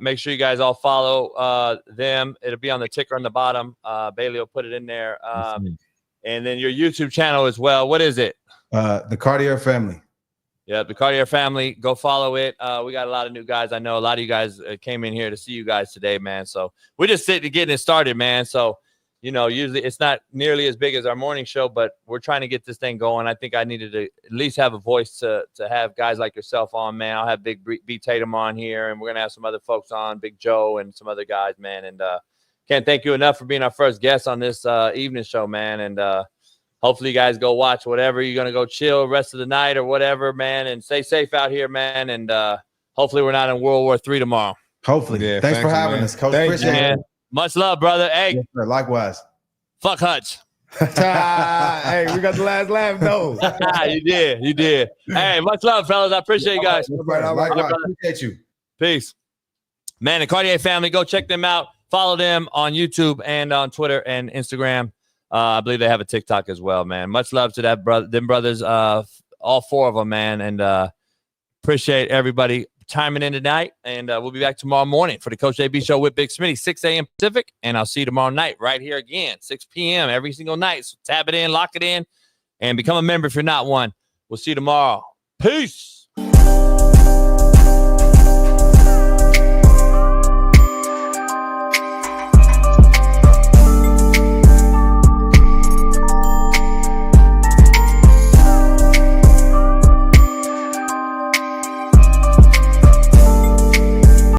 Make sure you guys all follow them. It'll be on the ticker on the bottom. Bailey will put it in there. And then your YouTube channel as well. What is it? The Cartier family. Yeah, the Cartier family. Go follow it. We got a lot of new guys. I know a lot of you guys came in here to see you guys today, man. So we're just getting it started, man. So, you know, usually it's not nearly as big as our morning show, but we're trying to get this thing going. I think I needed to at least have a voice to have guys like yourself on, man. I'll have Big B Tatum on here, and we're going to have some other folks on, Big Joe and some other guys, man. And can't thank you enough for being our first guest on this evening show, man. And hopefully you guys go watch whatever. You're going to go chill rest of the night or whatever, man. And stay safe out here, man. And hopefully we're not in World War III tomorrow. Hopefully. Yeah, thanks for having us, Coach. Appreciate it. Much love, brother. Hey. Yes, sir. Likewise. Fuck Hutch. Hey, we got the last laugh, though. You did. Hey, much love, fellas. I appreciate you guys. All right. Appreciate you. Peace. Man, the Cartier family, go check them out. Follow them on YouTube and on Twitter and Instagram. I believe they have a TikTok as well, man. Much love to them brothers, all 4 of them, man. And appreciate everybody chiming in tonight. And we'll be back tomorrow morning for the Coach AB Show with Big Smitty, 6 a.m. Pacific. And I'll see you tomorrow night right here again, 6 p.m. every single night. So tab it in, lock it in, and become a member if you're not one. We'll see you tomorrow. Peace.